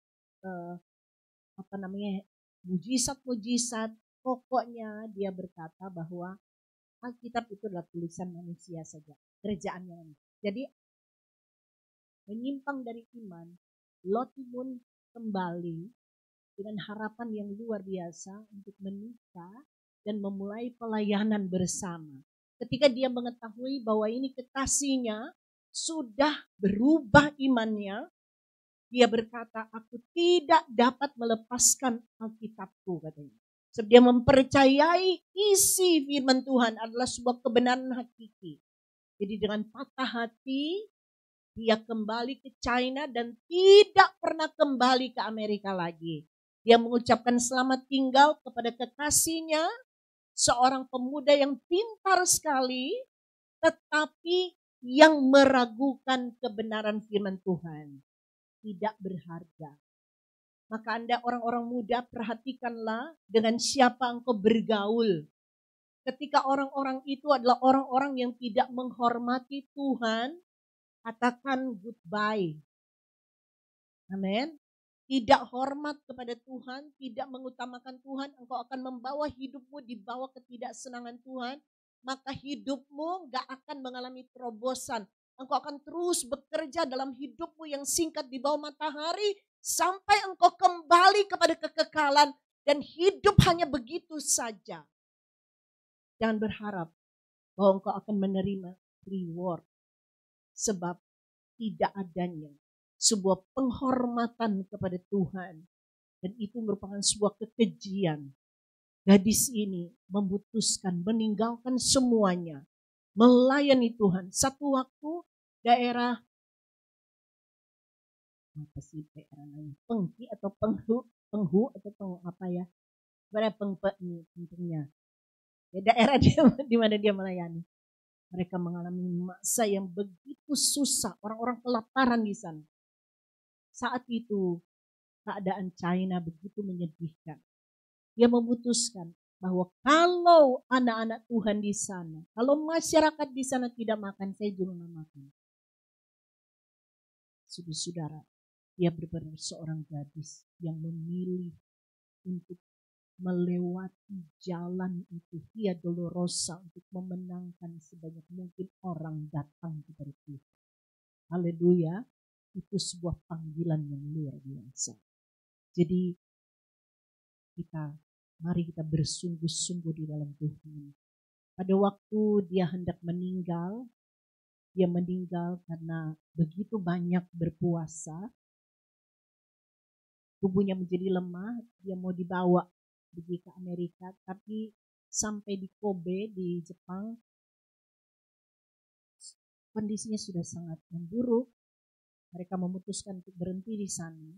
mujizat-mujizat. Pokoknya dia berkata bahwa Alkitab itu adalah tulisan manusia saja, kerjaannya manusia. Jadi menyimpang dari iman, Lot pun kembali dengan harapan yang luar biasa untuk menikah dan memulai pelayanan bersama. Ketika dia mengetahui bahwa ini kekasihnya sudah berubah imannya, dia berkata, aku tidak dapat melepaskan Alkitabku, katanya. Sebab dia mempercayai isi firman Tuhan adalah sebuah kebenaran hakiki. Jadi dengan patah hati, dia kembali ke China dan tidak pernah kembali ke Amerika lagi. Dia mengucapkan selamat tinggal kepada kekasihnya, seorang pemuda yang pintar sekali, tetapi yang meragukan kebenaran firman Tuhan. Tidak berharga. Maka Anda orang-orang muda, perhatikanlah dengan siapa engkau bergaul. Ketika orang-orang itu adalah orang-orang yang tidak menghormati Tuhan, katakan goodbye. Amin. Tidak hormat kepada Tuhan, tidak mengutamakan Tuhan, engkau akan membawa hidupmu dibawa ketidaksenangan Tuhan, maka hidupmu gak akan mengalami terobosan. Engkau akan terus bekerja dalam hidupmu yang singkat di bawah matahari, sampai engkau kembali kepada kekekalan dan hidup hanya begitu saja. Jangan berharap bahwa engkau akan menerima reward, sebab tidak adanya sebuah penghormatan kepada Tuhan. Dan itu merupakan sebuah kekejian. Gadis ini memutuskan meninggalkan semuanya, melayani Tuhan. Satu waktu daerah apa sih daerah namanya? Pengki atau Penghu atau apa ya? Berapa pentingnya? Ya, daerah dia di mana dia melayani. Mereka mengalami masa yang begitu susah, orang-orang kelaparan di sana. Saat itu keadaan China begitu menyedihkan. Dia memutuskan bahwa kalau anak-anak Tuhan di sana, kalau masyarakat di sana tidak makan, saya juga tidak makan. Saudara, dia benar-benar seorang gadis yang memilih untuk melewati jalan itu, via dolorosa, untuk memenangkan sebanyak mungkin orang datang kepada Tuhan. Haleluya, itu sebuah panggilan yang luar biasa. Jadi mari kita bersungguh-sungguh di dalam Tuhan. Pada waktu dia hendak meninggal, dia meninggal karena begitu banyak berpuasa, tubuhnya menjadi lemah, dia mau dibawa pergi ke Amerika, tapi sampai di Kobe di Jepang, kondisinya sudah sangat memburuk. Mereka memutuskan untuk berhenti di sana,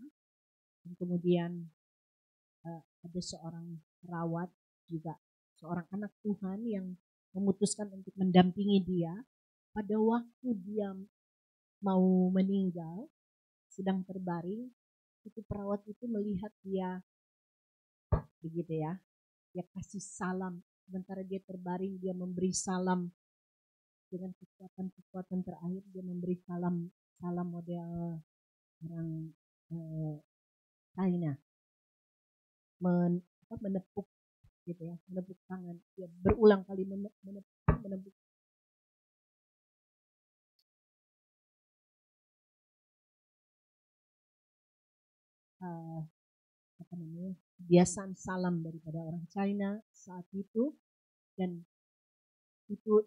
dan kemudian ada seorang perawat juga, seorang anak Tuhan yang memutuskan untuk mendampingi dia. Pada waktu dia mau meninggal, sedang terbaring, itu perawat itu melihat dia begitu ya, dia kasih salam. Sementara dia terbaring, dia memberi salam dengan kekuatan terakhir, dia memberi salam model orang China, menepuk gitu ya, menepuk tangan. Dia berulang kali menepuk. Kebiasaan salam daripada orang China saat itu. Dan itu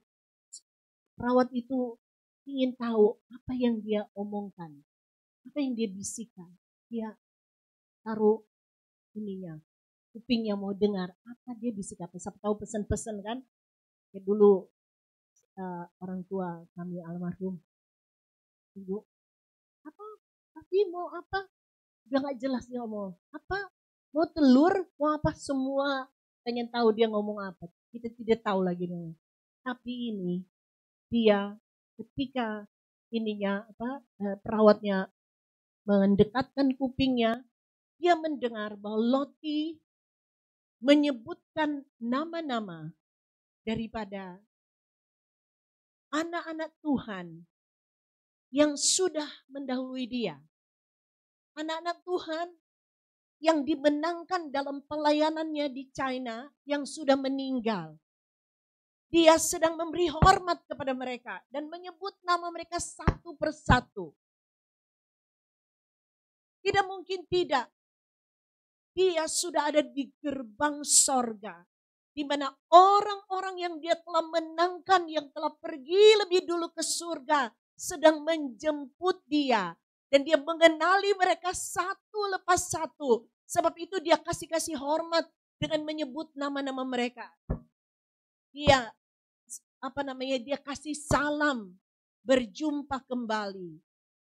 perawat itu ingin tahu apa yang dia omongkan, apa yang dia bisikan. Dia taruh kupingnya mau dengar apa dia bisik apa. Siapa tahu pesan-pesan kan. Ya dulu orang tua kami almarhum, ibu, apa? Tapi mau apa? Udah gak jelas dia ngomong apa. Mau telur, mau apa, semua pengen tahu dia ngomong apa. Kita tidak tahu lagi nih. Tapi ini dia ketika perawatnya mendekatkan kupingnya, dia mendengar bahwa Loti menyebutkan nama-nama daripada anak-anak Tuhan yang sudah mendahului dia. Anak-anak Tuhan yang dimenangkan dalam pelayanannya di China yang sudah meninggal. Dia sedang memberi hormat kepada mereka dan menyebut nama mereka satu persatu. Tidak mungkin tidak. Dia sudah ada di gerbang sorga. Di mana orang-orang yang dia telah menangkan, yang telah pergi lebih dulu ke surga, sedang menjemput dia. Dan dia mengenali mereka satu lepas satu. Sebab itu dia kasih hormat dengan menyebut nama-nama mereka. Dia dia kasih salam berjumpa kembali.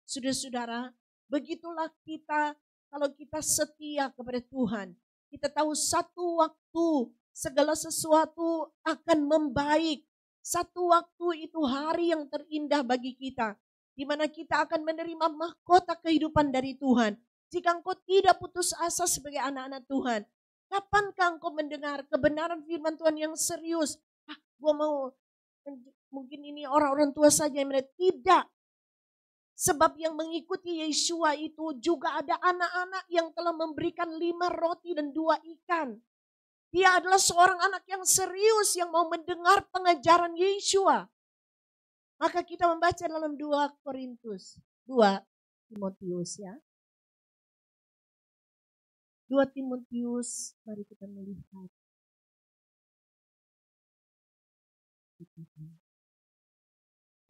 Saudara-saudara, begitulah kita kalau kita setia kepada Tuhan. Kita tahu satu waktu segala sesuatu akan membaik. Satu waktu itu hari yang terindah bagi kita. Di mana kita akan menerima mahkota kehidupan dari Tuhan. Jika engkau tidak putus asa sebagai anak-anak Tuhan. Kapankah engkau mendengar kebenaran firman Tuhan yang serius? Gue mau, mungkin ini orang-orang tua saja yang melihat. Tidak. Sebab yang mengikuti Yeshua itu juga ada anak-anak yang telah memberikan 5 roti dan 2 ikan. Dia adalah seorang anak yang serius yang mau mendengar pengajaran Yeshua. Maka kita membaca dalam 2 Timotius ya. 2 Timotius, mari kita melihat.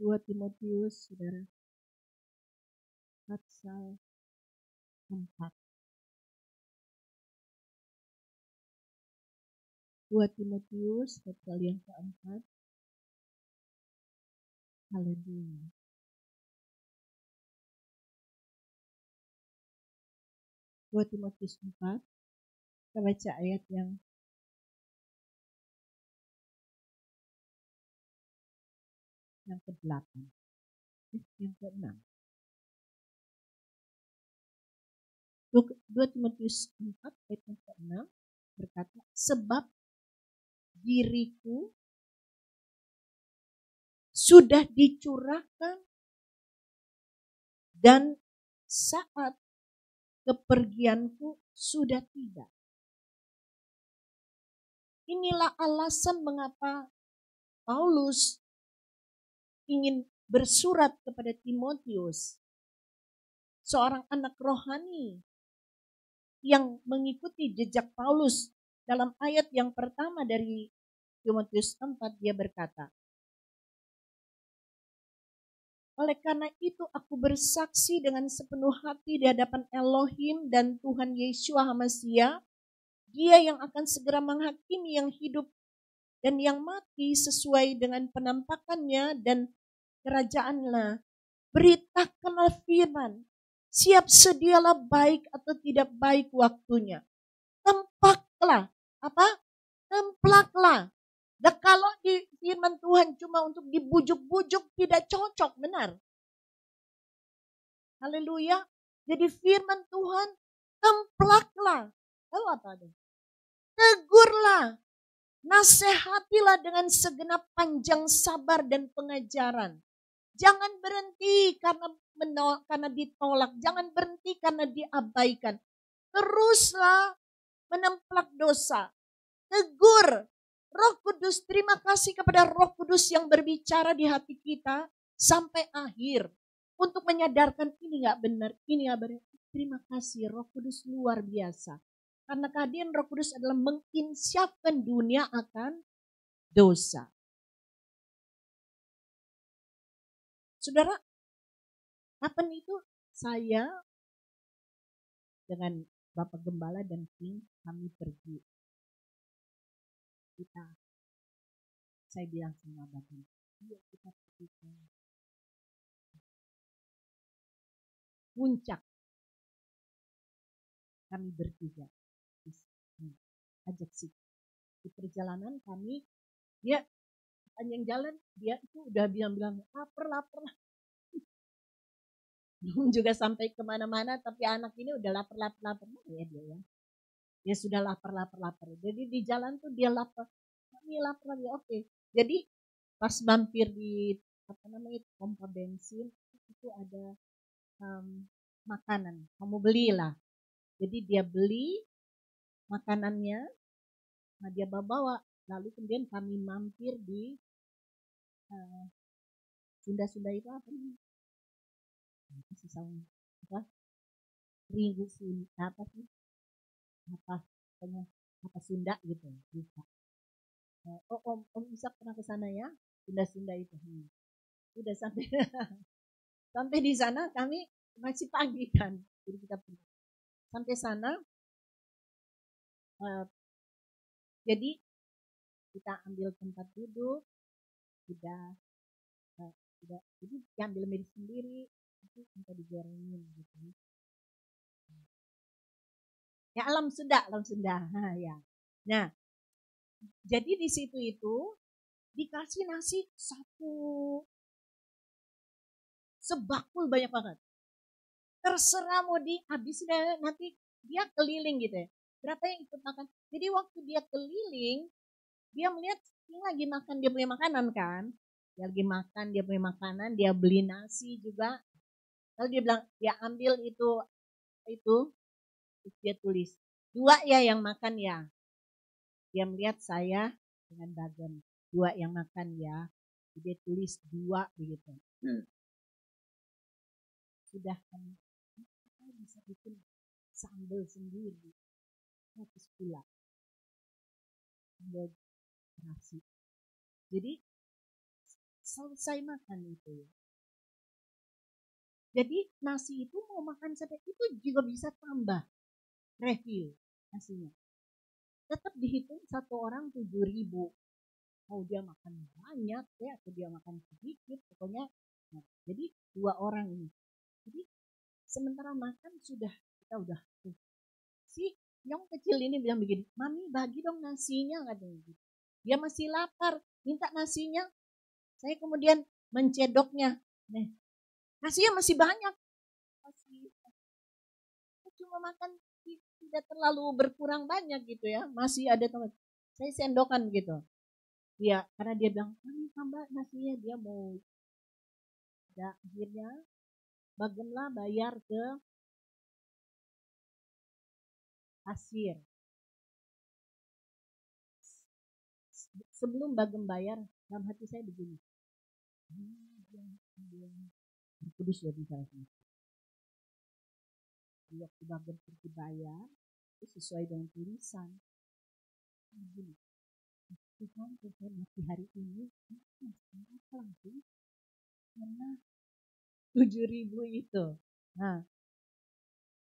2 Timotius, saudara. Pasal 4. 2 Timotius pasal yang keempat. Haleluya. Dua Timotius 4. Kita baca ayat yang ke-8. Yang ke-6. 2 Timotius 4 ayat yang ke-6 berkata, sebab diriku sudah dicurahkan dan saat kepergianku sudah tiba. Inilah alasan mengapa Paulus ingin bersurat kepada Timotius, seorang anak rohani yang mengikuti jejak Paulus. Dalam ayat yang pertama dari Timotius 4 dia berkata, oleh karena itu aku bersaksi dengan sepenuh hati di hadapan Elohim dan Tuhan Yeshua HaMashiach, Dia yang akan segera menghakimi yang hidup dan yang mati sesuai dengan penampakannya dan kerajaannya. Beritakanlah firman, siap sedialah baik atau tidak baik waktunya. Tempaklah, templaklah. Dan kalau di firman Tuhan cuma untuk dibujuk-bujuk tidak cocok, benar. Haleluya. Jadi firman Tuhan, templaklah. Tahu apa ada? Tegurlah. Nasihatilah dengan segenap panjang sabar dan pengajaran. Jangan berhenti karena ditolak. Jangan berhenti karena diabaikan. Teruslah menemplak dosa. Tegur. Roh Kudus, terima kasih kepada Roh Kudus yang berbicara di hati kita sampai akhir. Untuk menyadarkan ini gak benar, ini gak benar. Terima kasih Roh Kudus luar biasa. Karena kehadiran Roh Kudus adalah menginsyafkan dunia akan dosa. Saudara, kapan itu saya dengan Bapak Gembala dan King kami pergi. Saya bilang sama Bapak, yuk kita pergi ke puncak. Kami bertiga. Ajak sih. Di perjalanan kami, dia panjang jalan, dia itu udah bilang lapar. Belum juga sampai kemana-mana, tapi anak ini udah lapar. Ya dia ya. Dia sudah lapar. Jadi di jalan tuh dia lapar. Kami lapar ya, oke. Jadi pas mampir di pompa bensin, itu ada makanan, kamu belilah. Jadi dia beli makanannya, nah dia bawa. Lalu kemudian kami mampir di Sunda itu apa nih? Apa? Ringu Sunda apa sih? Apa Sunda gitu. Bisa. Om Isak pernah ke sana ya? Sunda itu. Udah sampai sampai di sana kami masih pagi kan. Jadi kita sampai sana. Jadi kita ambil tempat duduk, sudah jadi diambil miris sendiri, itu sampai digorengin gitu. Ya alam Sunda. Nah, ya. Nah, jadi di situ itu dikasih nasi satu sebakul banyak banget. Terserah mau dihabis nanti dia keliling gitu ya. Berapa yang ikut makan? Jadi waktu dia keliling, dia melihat ini lagi makan dia punya makanan kan. Dia lagi makan dia punya makanan, dia beli nasi juga. Lalu dia bilang, dia ambil itu terus dia tulis 2 ya yang makan ya. Dia melihat saya dengan bagian 2 yang makan ya. Dia tulis 2 begitu. Sudah kan kita bisa bikin sambal sendiri. Habis pula. Sambal terasi. Jadi selesai makan itu. Jadi nasi itu mau makan sampai itu juga bisa tambah refill nasinya. Tetap dihitung 1 orang 7.000. Mau dia makan banyak ya atau dia makan sedikit pokoknya. Nah, jadi 2 orang ini. Jadi sementara makan kita udah si yang kecil ini bilang begini, mami bagi dong nasinya katanya gitu. Dia masih lapar, minta nasinya. Saya kemudian mencedoknya. Nah, nasinya masih banyak. Cuma makan tidak terlalu berkurang banyak gitu ya. Masih ada teman. Saya sendokan gitu. Dia karena dia bilang, mami tambah nasinya, dia mau. Akhirnya bagemlah bayar ke kasir. Sebelum bagem bayar, dalam hati saya begini. Kudus ya bisa. Waktu bagem pergi bayar, itu sesuai dengan tulisan. Begini. Tuhan mati hari ini, langsung karena 7.000 itu. Nah,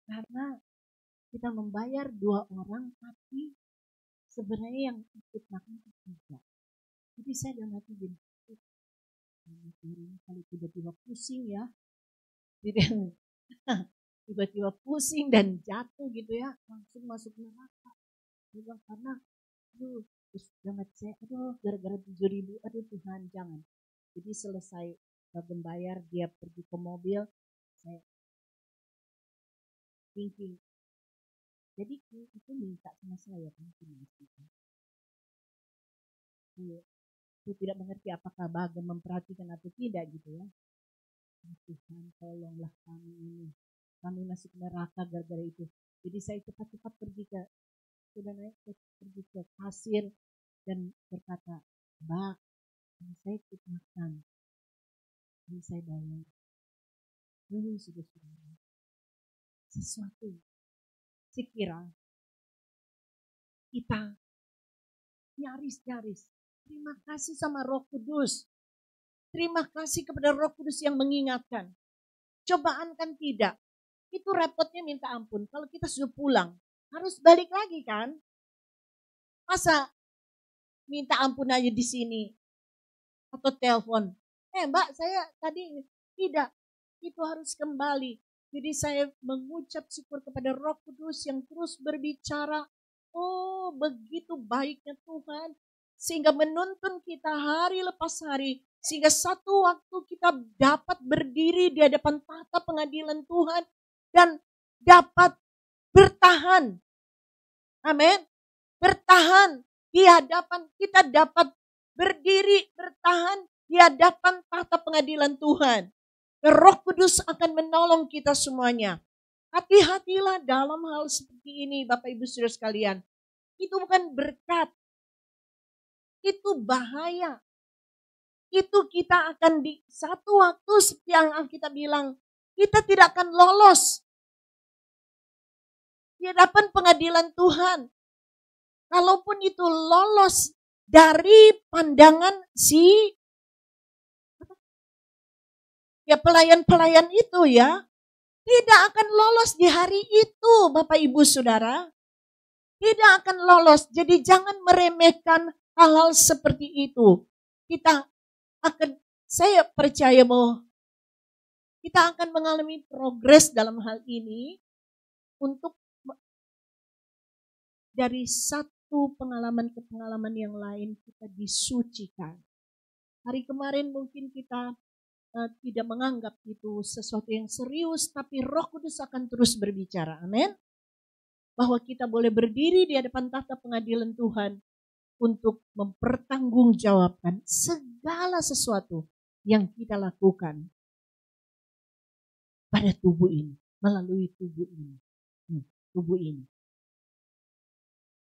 karena kita membayar 2 orang, tapi sebenarnya yang ikut makan itu 3. Jadi saya dalam hati gini, kalau tiba-tiba pusing ya, tiba-tiba pusing dan jatuh gitu ya, langsung masuk neraka. Karena, terus dalam hati saya, gara-gara 7.000, Tuhan jangan. Jadi selesai bagem bayar, dia pergi ke mobil, saya thinking. Jadi itu minta sama saya kan. Saya tidak mengerti apakah bagem memperhatikan atau tidak gitu ya. Tuhan tolonglah kami ini. Kami masuk neraka gara-gara itu. Jadi saya cepat-cepat pergi ke kasir dan berkata, Mbak, saya ikut makan. Ini saya bayar. Ini sudah sesuatu. Saya kira kita nyaris. Terima kasih sama Roh Kudus. Terima kasih kepada Roh Kudus yang mengingatkan. Cobaan kan tidak. Itu repotnya minta ampun. Kalau kita sudah pulang, harus balik lagi kan? Masa minta ampun aja di sini? Atau telepon. Mbak saya tadi tidak. Itu harus kembali. Jadi saya mengucap syukur kepada Roh Kudus yang terus berbicara. Oh begitu baiknya Tuhan. Sehingga menuntun kita hari lepas hari. Sehingga satu waktu kita dapat berdiri di hadapan tahta pengadilan Tuhan. Dan dapat bertahan. Amin. Bertahan di hadapan, kita dapat berdiri bertahan di hadapan tahta pengadilan Tuhan. Roh Kudus akan menolong kita semuanya. Hati-hatilah dalam hal seperti ini, Bapak Ibu Saudara sekalian. Itu bukan berkat. Itu bahaya. Itu kita akan di satu waktu seperti yang Alkitab bilang, kita tidak akan lolos di hadapan pengadilan Tuhan. Kalaupun itu lolos dari pandangan pelayan-pelayan itu ya, tidak akan lolos di hari itu, Bapak Ibu Saudara. Tidak akan lolos. Jadi jangan meremehkan hal-hal seperti itu. Saya percaya bahwa kita akan mengalami progres dalam hal ini untuk dari satu pengalaman ke pengalaman yang lain kita disucikan. Hari kemarin mungkin kita tidak menganggap itu sesuatu yang serius, tapi Roh Kudus akan terus berbicara. Amin. Bahwa kita boleh berdiri di hadapan tahta pengadilan Tuhan untuk mempertanggungjawabkan segala sesuatu yang kita lakukan pada tubuh ini, melalui tubuh ini. Tubuh ini.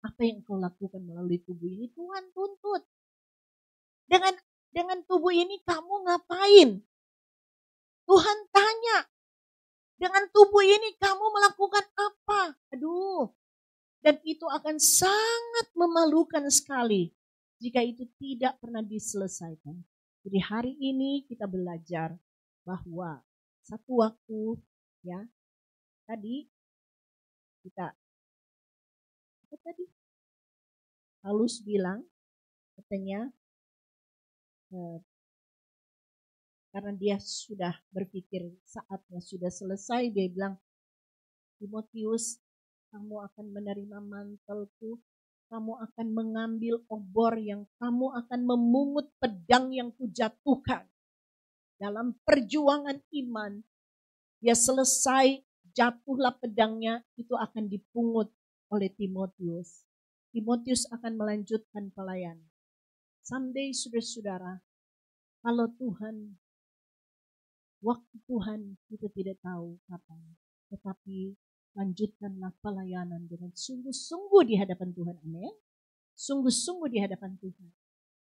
Apa yang kau lakukan melalui tubuh ini, Tuhan tuntut. Dengan tubuh ini kamu ngapain? Tuhan tanya, dengan tubuh ini kamu melakukan apa? Aduh, dan itu akan sangat memalukan sekali jika itu tidak pernah diselesaikan. Jadi hari ini kita belajar bahwa satu waktu ya, tadi Paulus bilang, katanya karena dia sudah berpikir saatnya sudah selesai, dia bilang, Timotius, kamu akan menerima mantelku, kamu akan mengambil obor yang kamu akan memungut pedang yang kujatuhkan. Dalam perjuangan iman, dia selesai, jatuhlah pedangnya, itu akan dipungut oleh Timotius. Timotius akan melanjutkan pelayanan. Someday, saudara-saudara, kalau Tuhan, waktu Tuhan kita tidak tahu kapan, tetapi lanjutkanlah pelayanan dengan sungguh-sungguh di hadapan Tuhan. Amin. Sungguh-sungguh di hadapan Tuhan.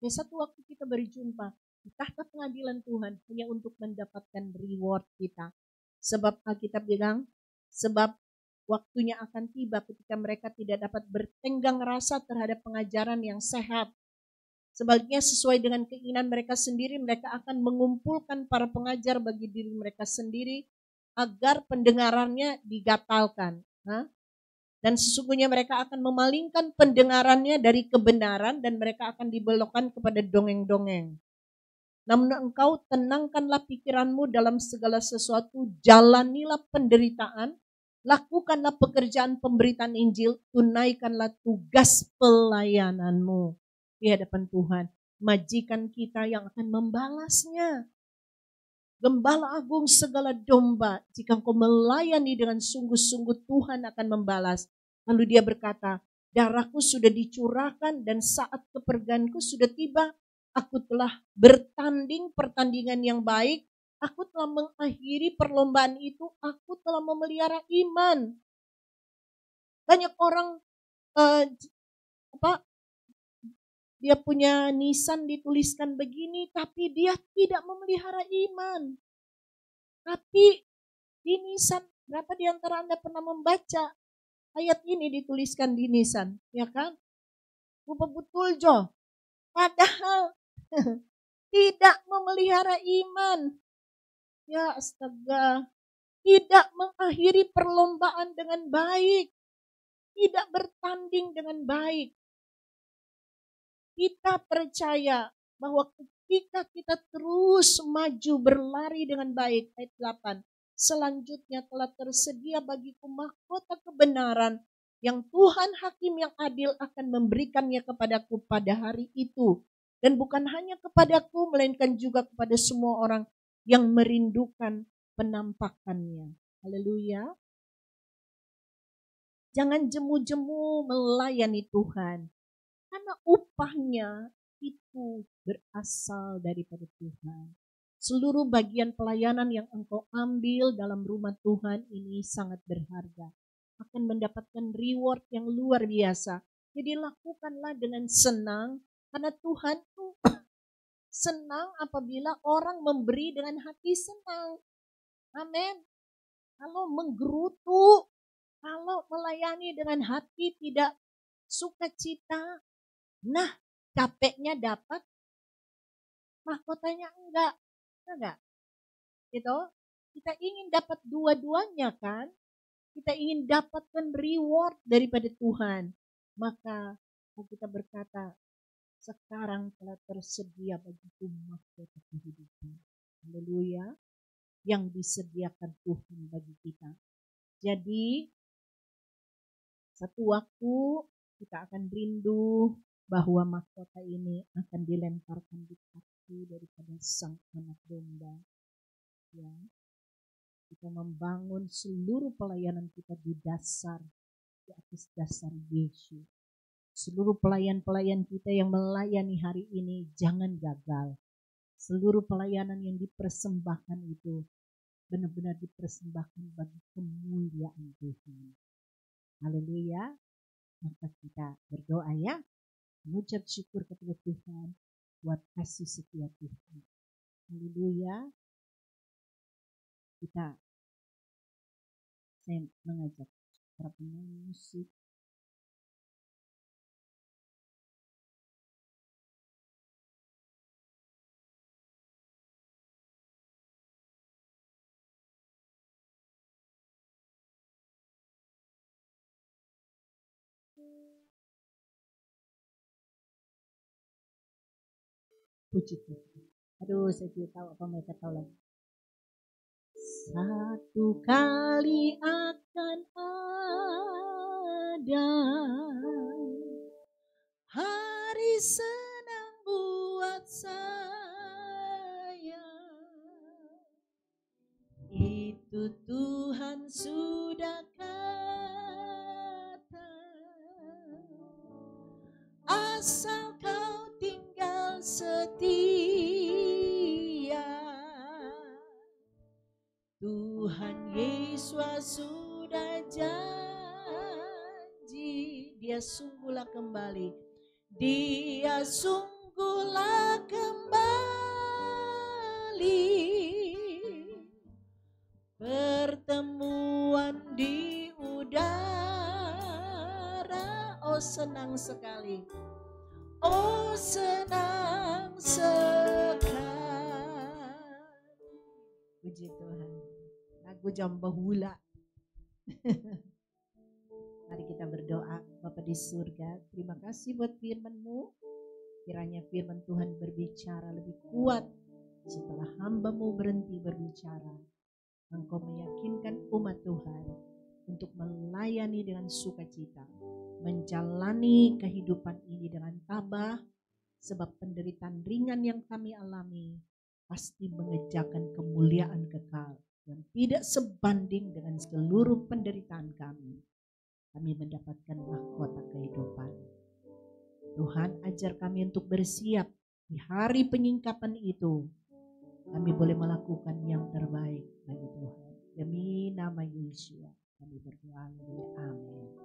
Dan satu waktu kita berjumpa di tahta pengadilan Tuhan hanya untuk mendapatkan reward kita. Sebab Alkitab bilang, sebab waktunya akan tiba ketika mereka tidak dapat bertenggang rasa terhadap pengajaran yang sehat. Sebaliknya sesuai dengan keinginan mereka sendiri, mereka akan mengumpulkan para pengajar bagi diri mereka sendiri agar pendengarannya digatalkan. Dan sesungguhnya mereka akan memalingkan pendengarannya dari kebenaran dan mereka akan dibelokkan kepada dongeng-dongeng. Namun engkau tenangkanlah pikiranmu dalam segala sesuatu, jalanilah penderitaan, lakukanlah pekerjaan pemberitaan Injil, tunaikanlah tugas pelayananmu di hadapan Tuhan. Majikan kita yang akan membalasnya. Gembala agung segala domba, jika engkau melayani dengan sungguh-sungguh Tuhan akan membalas. Lalu dia berkata, darahku sudah dicurahkan dan saat kepergianku sudah tiba. Aku telah bertanding pertandingan yang baik. Aku telah mengakhiri perlombaan itu. Aku telah memelihara iman. Banyak orang dia punya nisan dituliskan begini, tapi dia tidak memelihara iman. Tapi di nisan, berapa di antara Anda pernah membaca ayat ini dituliskan di nisan, ya kan? Betul Jo. Padahal tidak memelihara iman. Ya astaga. Tidak mengakhiri perlombaan dengan baik. Tidak bertanding dengan baik. Kita percaya bahwa ketika kita terus maju berlari dengan baik, ayat 8, selanjutnya telah tersedia bagiku mahkota kebenaran yang Tuhan Hakim yang adil akan memberikannya kepadaku pada hari itu. Dan bukan hanya kepadaku, melainkan juga kepada semua orang yang merindukan penampakannya. Haleluya. Jangan jemu-jemu melayani Tuhan. Karena upahnya itu berasal daripada Tuhan. Seluruh bagian pelayanan yang engkau ambil dalam rumah Tuhan ini sangat berharga. Akan mendapatkan reward yang luar biasa. Jadi lakukanlah dengan senang, karena Tuhan tuh senang apabila orang memberi dengan hati senang. Amin. Kalau menggerutu, kalau melayani dengan hati tidak sukacita, nah capeknya dapat, mahkotanya enggak. Enggak. Gitu. Kita ingin dapat dua-duanya kan? Kita ingin dapatkan reward daripada Tuhan. Maka kita berkata, sekarang telah tersedia bagiku mahkota kehidupan. Haleluya. Yang disediakan Tuhan bagi kita. Jadi, satu waktu kita akan rindu bahwa mahkota ini akan dilemparkan di kaki daripada sang anak domba. Ya. Kita membangun seluruh pelayanan kita di atas dasar Yesus. Seluruh pelayan-pelayan kita yang melayani hari ini jangan gagal. Seluruh pelayanan yang dipersembahkan itu benar-benar dipersembahkan bagi kemuliaan Tuhan. Haleluya. Maka kita berdoa ya. Mengucap syukur kepada Tuhan buat kasih setia Tuhan. Haleluya. Saya mengajak para pemain musik puji Tuhan. Aduh, saya tidak tahu apa mereka tahu lagi. Satu kali akan ada hari senang buat saya. Itu Tuhan sudah kata. Asal kau tinggal setia. Tuhan Yesus sudah janji, dia sungguhlah kembali. Dia sungguhlah kembali. Pertemuan di udara, oh senang sekali. Oh senang sekali. Puji Tuhan. Lagu jamba hula. Mari kita berdoa. Bapa di surga, terima kasih buat firman-Mu. Kiranya firman Tuhan berbicara lebih kuat setelah hamba-Mu berhenti berbicara. Engkau meyakinkan umat Tuhan untuk melayani dengan sukacita, menjalani kehidupan ini dengan tabah, sebab penderitaan ringan yang kami alami pasti mengejarkan kemuliaan kekal yang tidak sebanding dengan seluruh penderitaan kami. Kami mendapatkan mahkota kehidupan. Tuhan, ajar kami untuk bersiap di hari penyingkapan itu. Kami boleh melakukan yang terbaik bagi Tuhan. Demi nama Yesus kami berdoa. Amin.